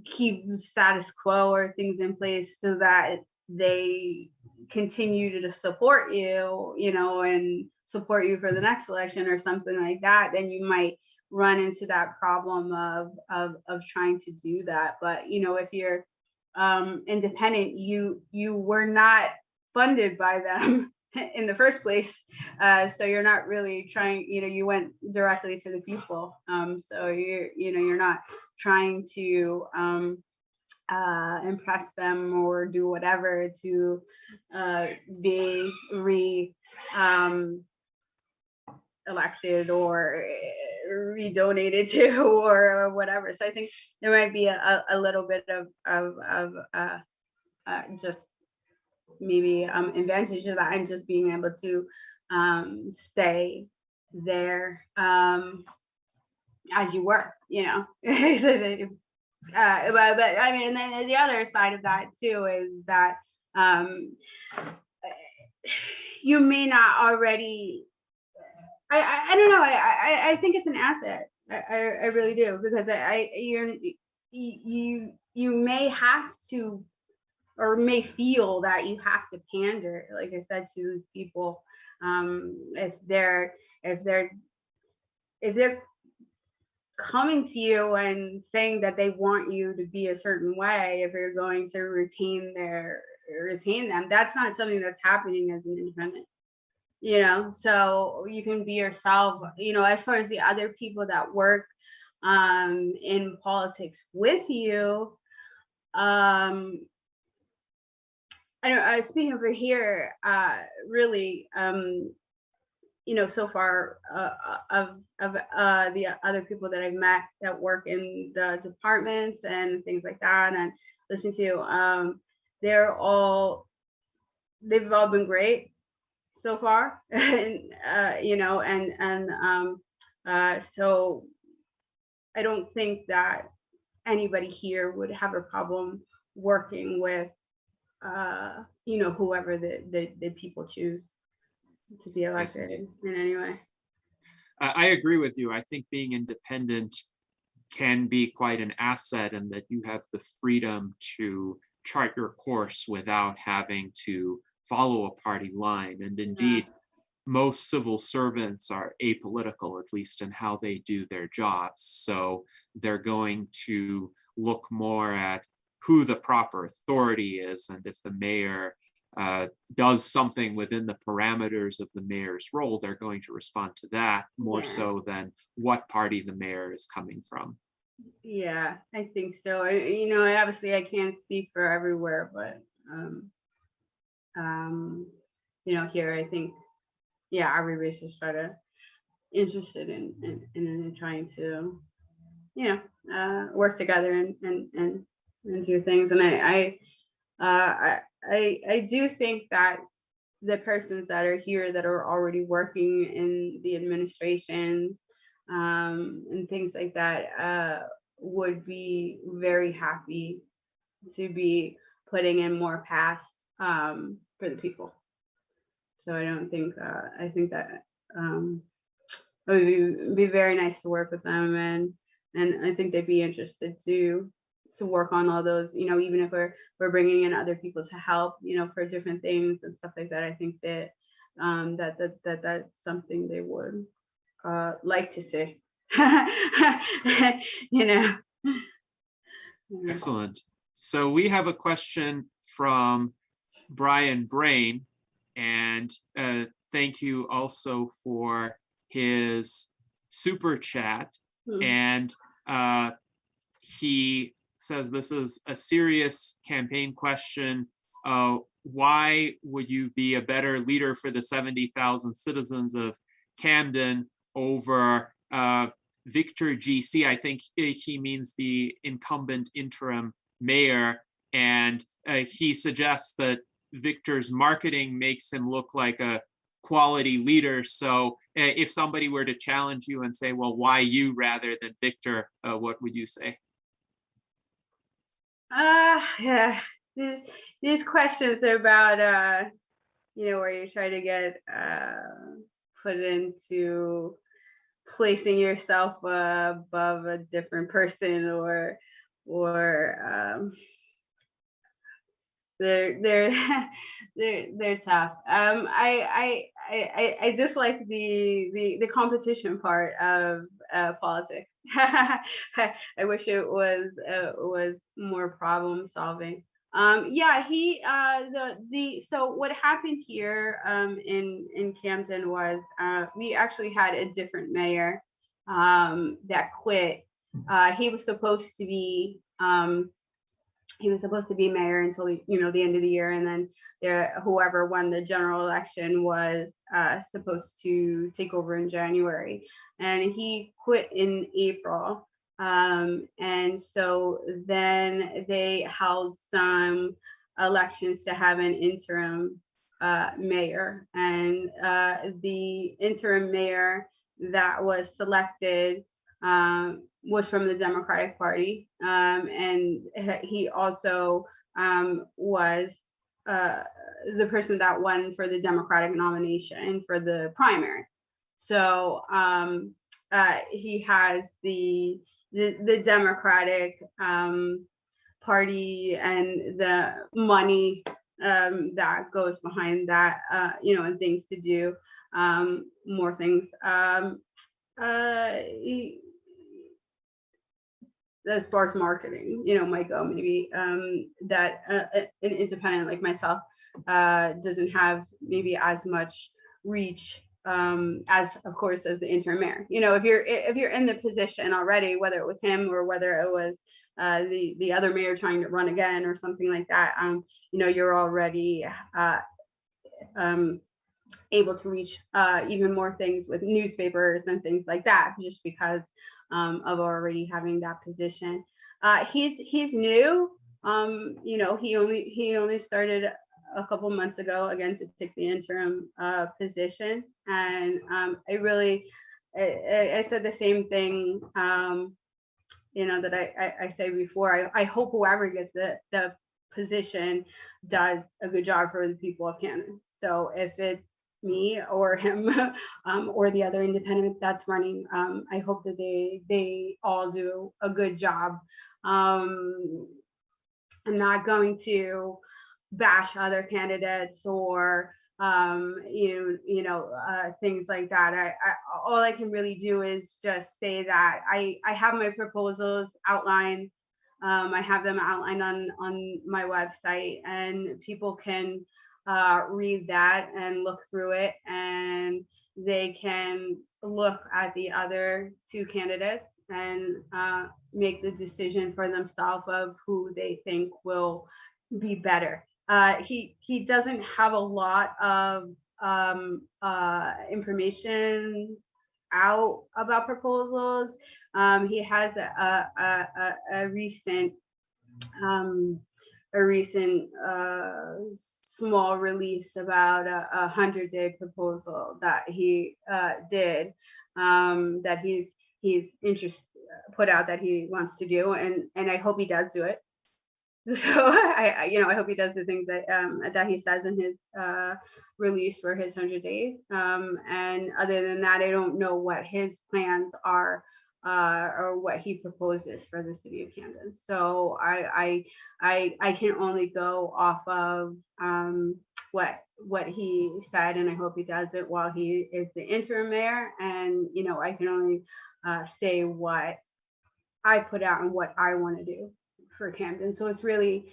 keep status quo or things in place so that they continue to support you, and support you for the next election or something like that, then you might run into that problem of trying to do that. But if you're independent, you were not funded by them in the first place, so you're not really trying, you went directly to the people, so you're not trying to impress them or do whatever to be elected or redonated to or whatever. So I think there might be a little bit of just maybe advantage of that, and just being able to stay there. as you were, you know. But I mean, and then the other side of that too is that you may not already. I don't know. I think it's an asset. I really do, because you may have to, or may feel that you have to pander, like I said, to these people, if they're coming to you and saying that they want you to be a certain way, if you're going to retain them, that's not something that's happening as an independent, you know. So you can be yourself, you know. As far as the other people that work in politics with you, I don't. Speaking over here, really, you know, so far of the other people that I've met that work in the departments and things like that, and listen to, they've all been great so far, and you know, so I don't think that anybody here would have a problem working with, you know, whoever the people choose to be elected in any way. I agree with you. I think being independent can be quite an asset, and that you have the freedom to chart your course without having to follow a party line. And indeed, most civil servants are apolitical, at least in how they do their jobs. So they're going to look more at who the proper authority is, and if the mayor does something within the parameters of the mayor's role, they're going to respond to that more so than what party the mayor is coming from. Yeah, I think so. You know, obviously I can't speak for everywhere, but you know, here I think, everybody's just sort of interested in trying to, you know, work together and do things. And I do think that the persons that are here that are already working in the administrations and things like that would be very happy to be putting in more paths for the people. So I don't think, I think that it would be very nice to work with them, and I think they'd be interested to work on all those, you know, even if we're bringing in other people to help, you know, for different things and stuff like that. I think that that's something they would like to see. You know. Excellent. So we have a question from Brian Brain, and thank you also for his super chat. And he says this is a serious campaign question. Why would you be a better leader for the 70,000 citizens of Camden over Victor GC? I think he means the incumbent interim mayor. And he suggests that Victor's marketing makes him look like a quality leader. So if somebody were to challenge you and say, well, why you rather than Victor, what would you say? Yeah, these questions are about you know, where you try to get put into placing yourself above a different person, or they're tough. I dislike the competition part of politics. I wish it was more problem solving. So what happened here in Camden was we actually had a different mayor that quit. He was supposed to be mayor until the end of the year, and then whoever won the general election was supposed to take over in January, and he quit in April. And so then they held some elections to have an interim mayor, and the interim mayor that was selected was from the Democratic Party, and he also was the person that won for the Democratic nomination for the primary. So he has the Democratic Party and the money that goes behind that, and things to do, more things. As far as marketing, might go, maybe that an independent like myself doesn't have maybe as much reach as, of course, as the interim mayor. If you're in the position already, whether it was him or whether it was the other mayor trying to run again or something like that, you're already able to reach even more things with newspapers and things like that, just because of already having that position. He's new. He only started a couple months ago again to take the interim position, and I said the same thing that I say before. I hope whoever gets the position does a good job for the people of Camden. So if it's me or him or the other independent that's running, I hope that they all do a good job. I'm not going to bash other candidates or things like that. All I can really do is just say that I have my proposals outlined. I have them outlined on my website, and people can read that and look through it, and they can look at the other two candidates and make the decision for themselves of who they think will be better. He doesn't have a lot of information out about proposals. He has a recent small release about a 100-day proposal that he did, that he's put out that he wants to do, and I hope he does do it. So I hope he does the things that he says in his release for his 100 days. And other than that, I don't know what his plans are or what he proposes for the city of Camden. So I can only go off of what he said, and I hope he does it while he is the interim mayor. And I can only say what I put out and what I want to do for Camden. So it's really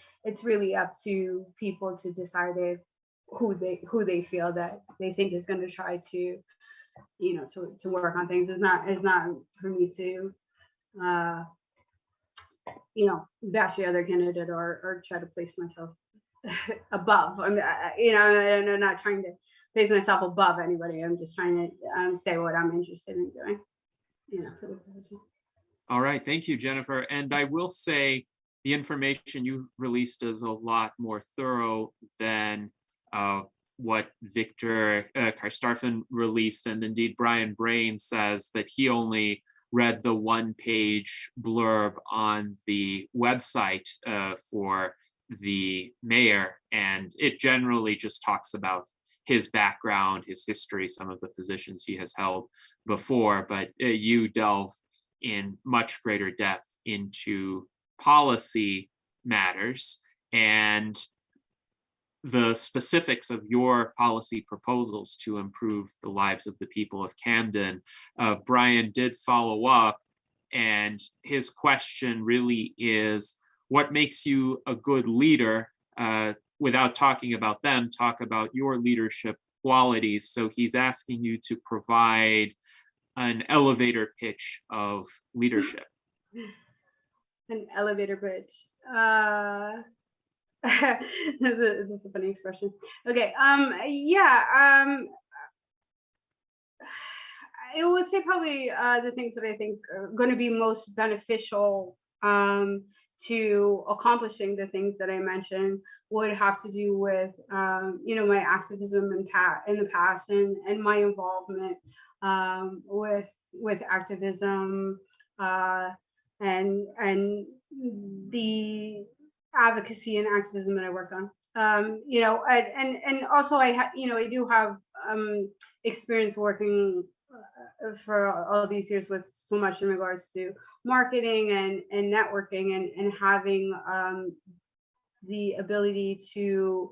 up to people to decide if who they feel that they think is going to try to to work on things. It's not for me to bash the other candidate or try to place myself above. I'm not trying to place myself above anybody. I'm just trying to say what I'm interested in doing for the position. All right, thank you, Jennifer. And I will say the information you released is a lot more thorough than what Victor Karstafen released. And indeed, Brian Brain says that he only read the one-page blurb on the website for the mayor. And it generally just talks about his background, his history, some of the positions he has held before. But you delve in much greater depth into policy matters and the specifics of your policy proposals to improve the lives of the people of Camden. Brian did follow up, and his question really is, what makes you a good leader? Without talking about them, talk about your leadership qualities. So he's asking you to provide an elevator pitch of leadership. An elevator pitch. That's a funny expression. Okay. I would say probably the things that I think are going to be most beneficial to accomplishing the things that I mentioned would have to do with my activism in the past and my involvement with activism and the advocacy and activism that I worked on. And also I do have experience working for all these years with so much in regards to marketing and networking and having the ability to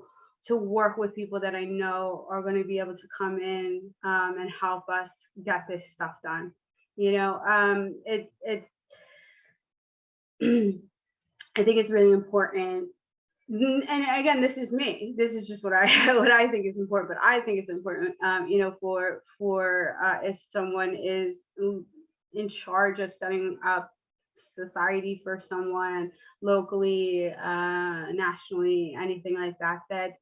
work with people that I know are going to be able to come in and help us get this stuff done. It's I think it's really important. And again, this is me. This is just what I think is important. But I think it's important, for if someone is in charge of setting up society for someone locally, nationally, anything like that, that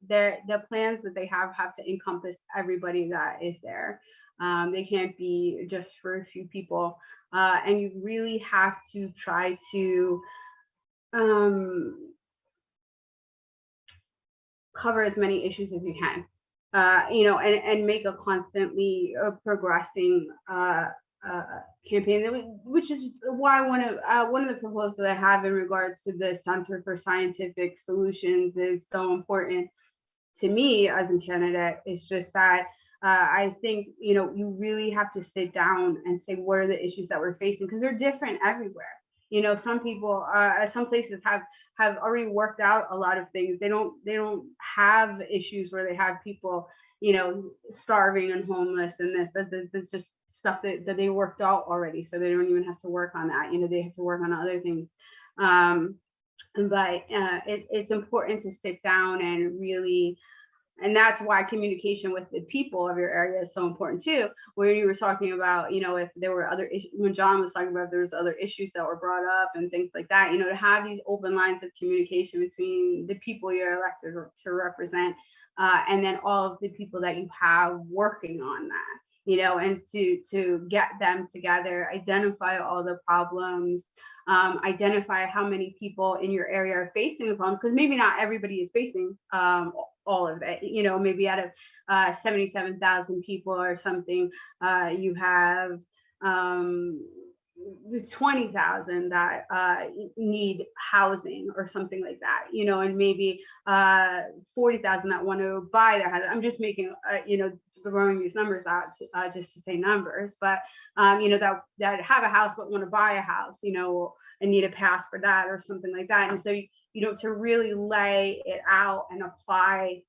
the plans that they have to encompass everybody that is there. They can't be just for a few people, and you really have to try to cover as many issues as you can, and make a constantly progressing campaign, which is why one of the proposals that I have in regards to the Center for Scientific Solutions is so important to me as a candidate. It's just that I think you really have to sit down and say, what are the issues that we're facing, because they're different everywhere. Some people, some places have already worked out a lot of things. They don't have issues where they have people, starving and homeless and this. That's just stuff that they worked out already. So they don't even have to work on that. They have to work on other things. But it's important to sit down and really. And that's why communication with the people of your area is so important too. Where you were talking about, if there were other issues, when John was talking about, there was other issues that were brought up and things like that, to have these open lines of communication between the people you're elected to represent, and then all of the people that you have working on that, and to get them together, identify all the problems, identify how many people in your area are facing the problems, because maybe not everybody is facing all of it. Maybe out of 77,000 people or something, you have 20,000 that need housing or something like that, and maybe 40,000 that want to buy their house. I'm just making, throwing these numbers out just to say numbers, but that have a house but want to buy a house, and need a pass for that or something like that. And so, to really lay it out and apply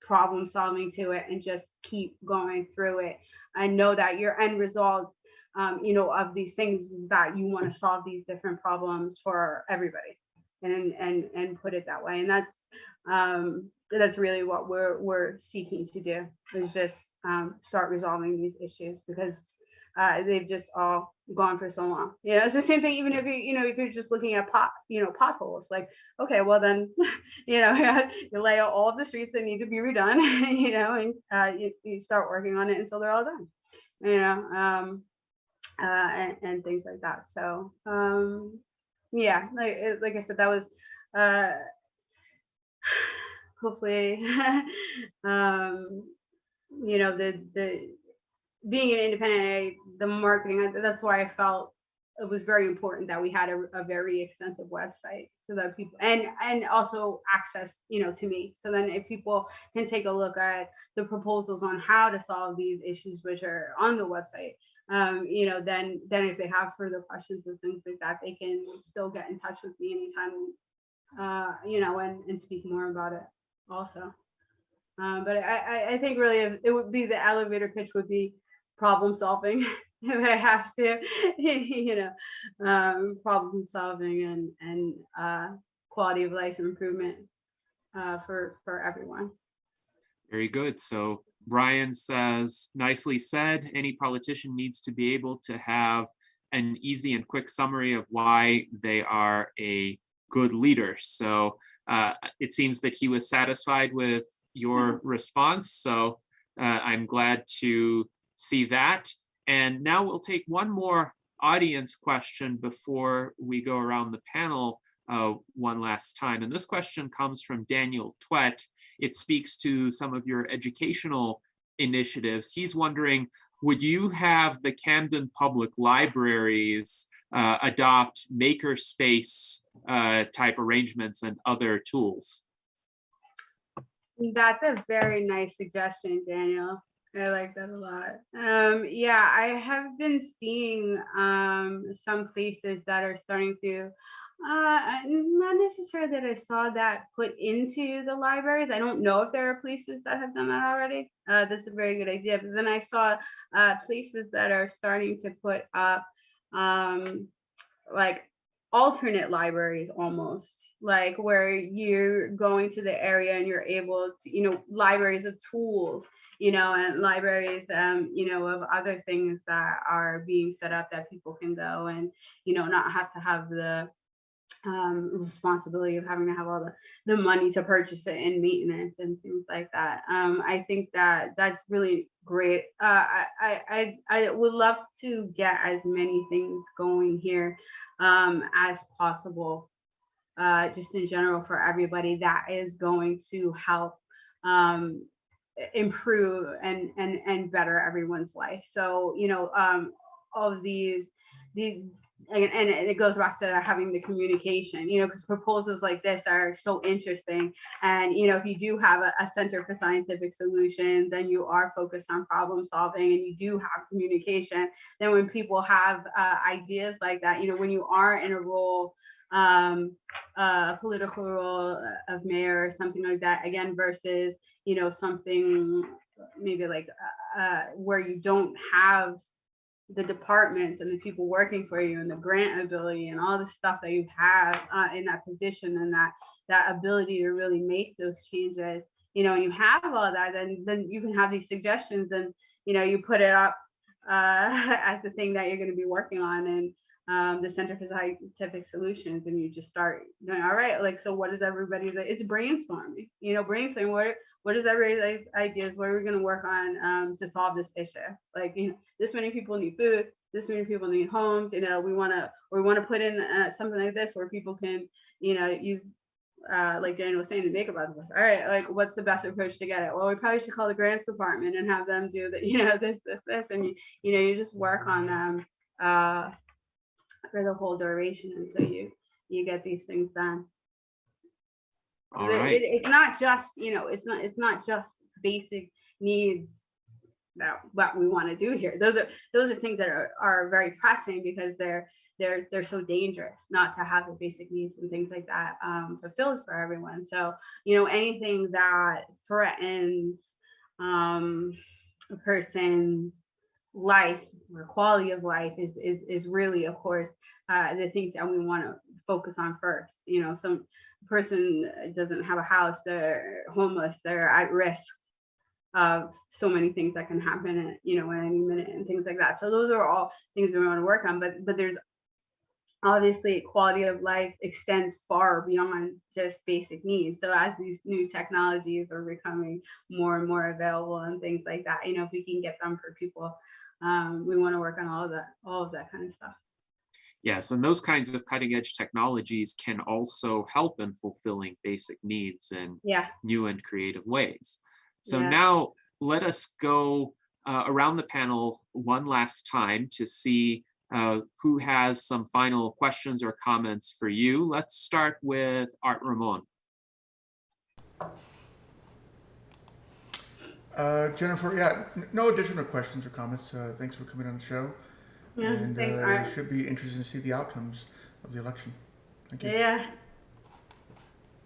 problem solving to it and just keep going through it, and know that your end result, of these things is that you want to solve these different problems for everybody, and put it that way. And that's really what we're seeking to do, is just start resolving these issues, because they've just all gone for so long. It's the same thing. Even if if you're just looking at potholes, like, okay, well then, you lay out all of the streets that need to be redone, and you start working on it until they're all done, and things like that. So, yeah, like I said, that was hopefully, the being an independent, the marketing, that's why I felt it was very important that we had a very extensive website, so that people, and also access, to me. So then if people can take a look at the proposals on how to solve these issues, which are on the website, then if they have further questions and things like that, they can still get in touch with me anytime, and speak more about it also. But I think really it would be the elevator pitch would be problem solving. If I have to, problem solving and quality of life improvement for everyone. Very good. So Brian says, nicely said. Any politician needs to be able to have an easy and quick summary of why they are a good leader. So it seems that he was satisfied with your response. So I'm glad to see that. And now we'll take one more audience question before we go around the panel one last time. And this question comes from Daniel Twett. It speaks to some of your educational initiatives. He's wondering, would you have the Camden Public Libraries adopt maker space type arrangements and other tools? That's a very nice suggestion, Daniel. I like that a lot. Yeah, I have been seeing some places that are starting to, not necessarily that I saw that put into the libraries. I don't know if there are places that have done that already. That's a very good idea. But then I saw places that are starting to put up like alternate libraries almost, like where you're going to the area and you're able to, libraries of tools, and libraries, of other things that are being set up that people can go and, not have to have the responsibility of having to have all the money to purchase it and maintenance and things like that. I think that that's really great. I would love to get as many things going here as possible, just in general for everybody, that is going to help improve and better everyone's life. So, all of these and it goes back to having the communication, because proposals like this are so interesting. And, if you do have a Center for Scientific Solutions and you are focused on problem solving and you do have communication, then when people have ideas like that, when you are in a role, political role of mayor or something like that, again, versus, something maybe like where you don't have the departments and the people working for you and the grant ability and all the stuff that you have in that position and that ability to really make those changes, and you have all that, then you can have these suggestions and, you put it up as the thing that you're going to be working on and the Center for Scientific Solutions, and you just start doing, all right, like, so what is everybody's, it's brainstorming, brainstorming, what is everybody's ideas, what are we going to work on to solve this issue? Like, this many people need food, this many people need homes, we want to put in something like this where people can, use, like Daniel was saying, to make about this. All right, like, what's the best approach to get it? Well, we probably should call the grants department and have them do the, this, and you just work on them for the whole duration, and so you get these things done. All right. It's not just, it's not just basic needs that what we want to do here. Those are things that are very pressing because they're so dangerous not to have the basic needs and things like that fulfilled for everyone. So, anything that threatens a person's life or quality of life is really, of course, the things that we want to focus on first. Some person doesn't have a house, they're homeless, they're at risk of so many things that can happen at, at any minute and things like that. So those are all things we want to work on, but there's obviously quality of life extends far beyond just basic needs. So as these new technologies are becoming more and more available and things like that, if we can get them for people, we want to work on all of that kind of stuff. Yes, and those kinds of cutting edge technologies can also help in fulfilling basic needs in new and creative ways. So now let us go around the panel one last time to see who has some final questions or comments for you. Let's start with Art Ramon. Jennifer, no additional questions or comments. Thanks for coming on the show. Yeah, and thanks, it should be interesting to see the outcomes of the election. Thank you. Yeah.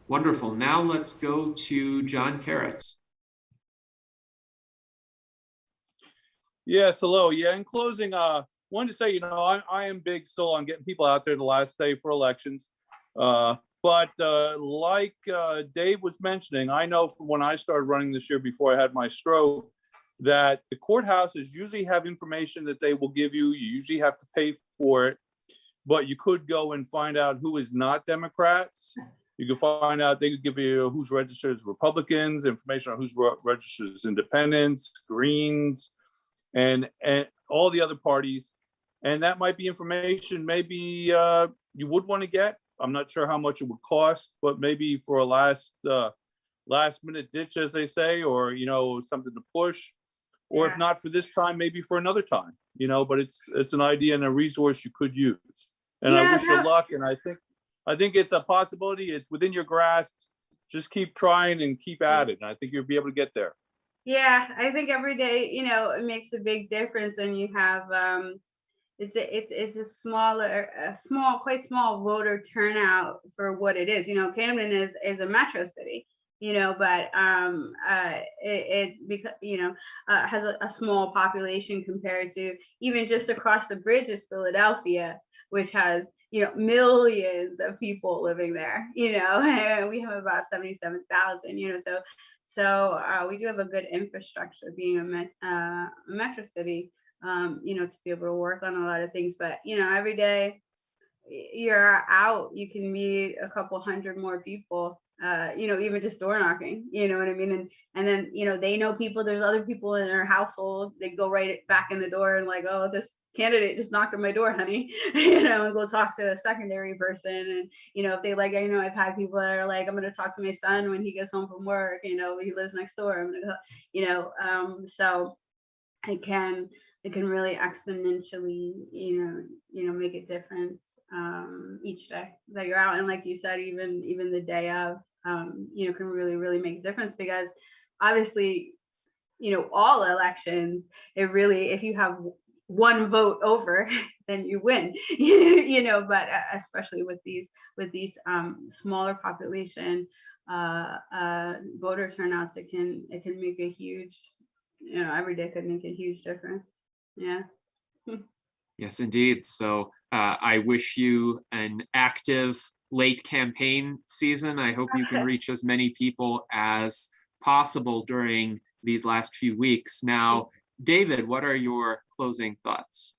Wonderful. Now let's go to John Kerecz. Yes, hello. Yeah, in closing, wanted to say, I am big still on getting people out there the last day for elections. But like Dave was mentioning, I know from when I started running this year before I had my stroke, that the courthouses usually have information that they will give you. You usually have to pay for it, but you could go and find out who is not Democrats. You can find out, they could give you who's registered as Republicans, information on who's registered as Independents, Greens, and all the other parties. And that might be information maybe you would want to get. I'm not sure how much it would cost, but maybe for a last minute ditch, as they say, or, something to push. or Yeah. if not for this time, maybe for another time, but it's an idea and a resource you could use. And I Yeah, wish you luck. And I think it's a possibility. It's within your grasp. Just keep trying and keep at it. And I think you'll be able to get there. Yeah, I think every day, it makes a big difference when you have it's a quite small voter turnout for what it is. Camden is a metro city, but because has a small population compared to even just across the bridge is Philadelphia, which has millions of people living there. And we have about 77,000. So we do have a good infrastructure being a metro city. To be able to work on a lot of things, but every day you're out, you can meet a couple hundred more people, even just door knocking, you know what I mean? And then, they know people, there's other people in their household, they go right back in the door and like, oh, this candidate just knocked on my door, honey, and go talk to a secondary person. And, if they like, I've had people that are like, I'm going to talk to my son when he gets home from work, he lives next door, I'm going to go, so it can really exponentially, make a difference each day that you're out. And like you said, even the day of, can really, really make a difference, because obviously, all elections, if you have one vote over, then you win, but especially with these smaller population voter turnouts, it can make a huge, every day could make a huge difference. Yeah. Yes, indeed. So I wish you an active late campaign season. I hope you can reach as many people as possible during these last few weeks. Now, David, what are your closing thoughts?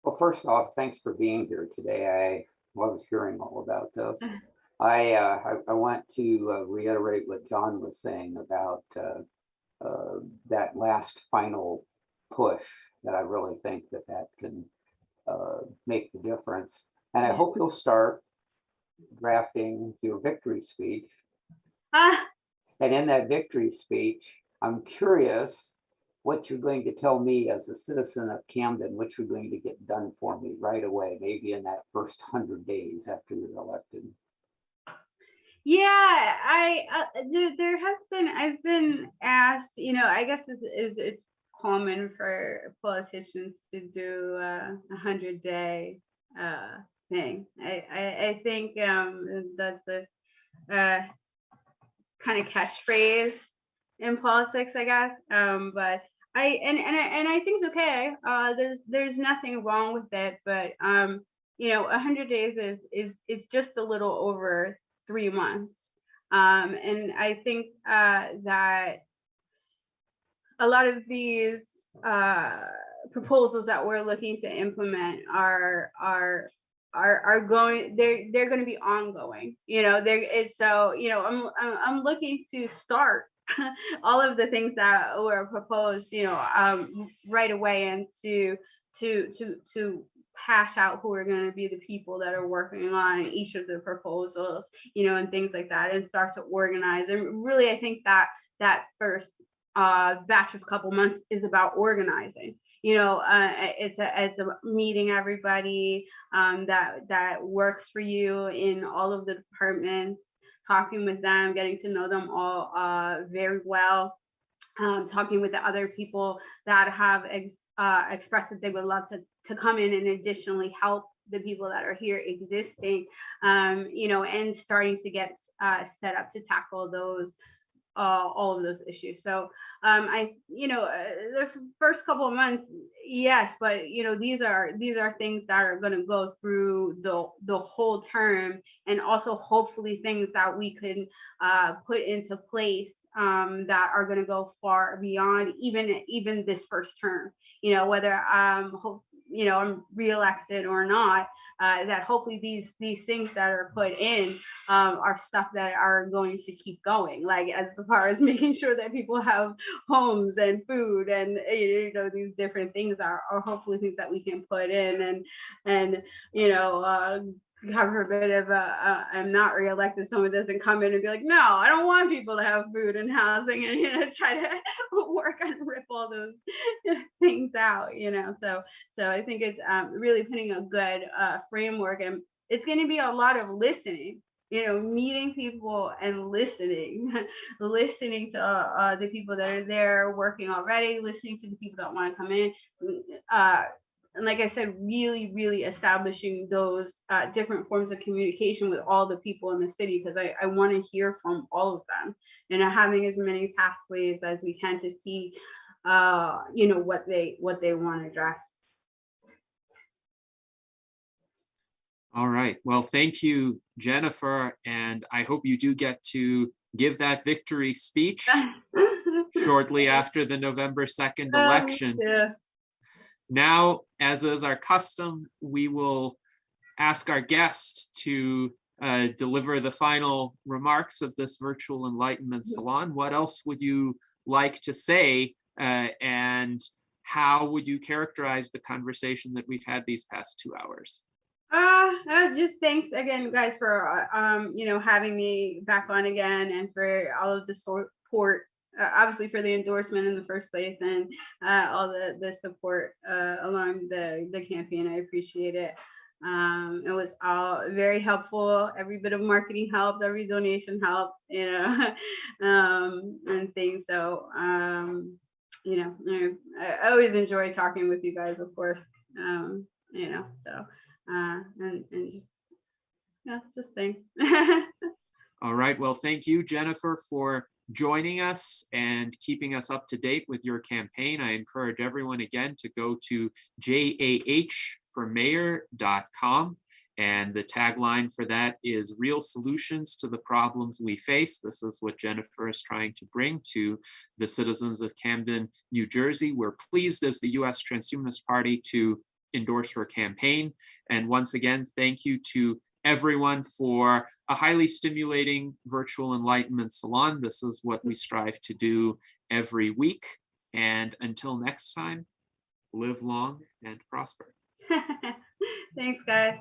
Well, first off, thanks for being here today. I was hearing all about this. I want to reiterate what John was saying about that last final push, that I really think that can make the difference. And I hope you'll start drafting your victory speech. And in that victory speech, I'm curious what you're going to tell me as a citizen of Camden, what you're going to get done for me right away, maybe in that first 100 days after you're elected. Yeah, there has been, I've been asked, I guess it's common for politicians to do a 100-day thing. I think that's a kind of catchphrase in politics, I guess. But I think it's okay. There's nothing wrong with it, but 100 days is just a little over 3 months. And I think that a lot of these proposals that we're looking to implement are going, they're going to be ongoing. I'm looking to start all of the things that were proposed, right away, and to hash out who are going to be the people that are working on each of the proposals, and things like that, and start to organize. And really, I think that first batch of couple months is about organizing. It's a meeting everybody that works for you in all of the departments, talking with them, getting to know them all very well, talking with the other people that have expressed that they would love to come in and additionally help the people that are here existing, and starting to get set up to tackle those all of those issues. So the first couple of months, yes, but these are things that are going to go through the whole term, and also hopefully things that we can put into place that are going to go far beyond even this first term. Whether I'm reelected or not, that hopefully these things that are put in are stuff that are going to keep going, like as far as making sure that people have homes and food, and these different things are hopefully things that we can put in, and God forbid if I'm not reelected, someone doesn't come in and be like, no, I don't want people to have food and housing, and try to work on rip all those things out, So I think it's really putting a good framework, and it's going to be a lot of listening. Meeting people and listening, listening to the people that are there working already, listening to the people that want to come in. And like I said, really, really establishing those different forms of communication with all the people in the city, because I want to hear from all of them, having as many pathways as we can to see, what they want to address. All right. Well, thank you, Jennifer. And I hope you do get to give that victory speech shortly after the November 2nd election. Yeah. Now, as is our custom, we will ask our guest to deliver the final remarks of this virtual Enlightenment Salon. What else would you like to say, and how would you characterize the conversation that we've had these past 2 hours? Just thanks again, guys, for having me back on again, and for all of the support, obviously for the endorsement in the first place, and all the support along the campaign. I appreciate it. It was all very helpful. Every bit of marketing helped, every donation helped, and things. So I always enjoy talking with you guys, of course. So. And just thanks. All right. Well, thank you, Jennifer, for joining us and keeping us up to date with your campaign. I encourage everyone again to go to jahformayor.com. And the tagline for that is "Real Solutions to the Problems We Face." This is what Jennifer is trying to bring to the citizens of Camden, New Jersey. We're pleased as the U.S. Transhumanist Party to endorse her campaign. And once again, thank you to everyone for a highly stimulating virtual Enlightenment Salon. This is what we strive to do every week. And until next time, live long and prosper. Thanks, guys.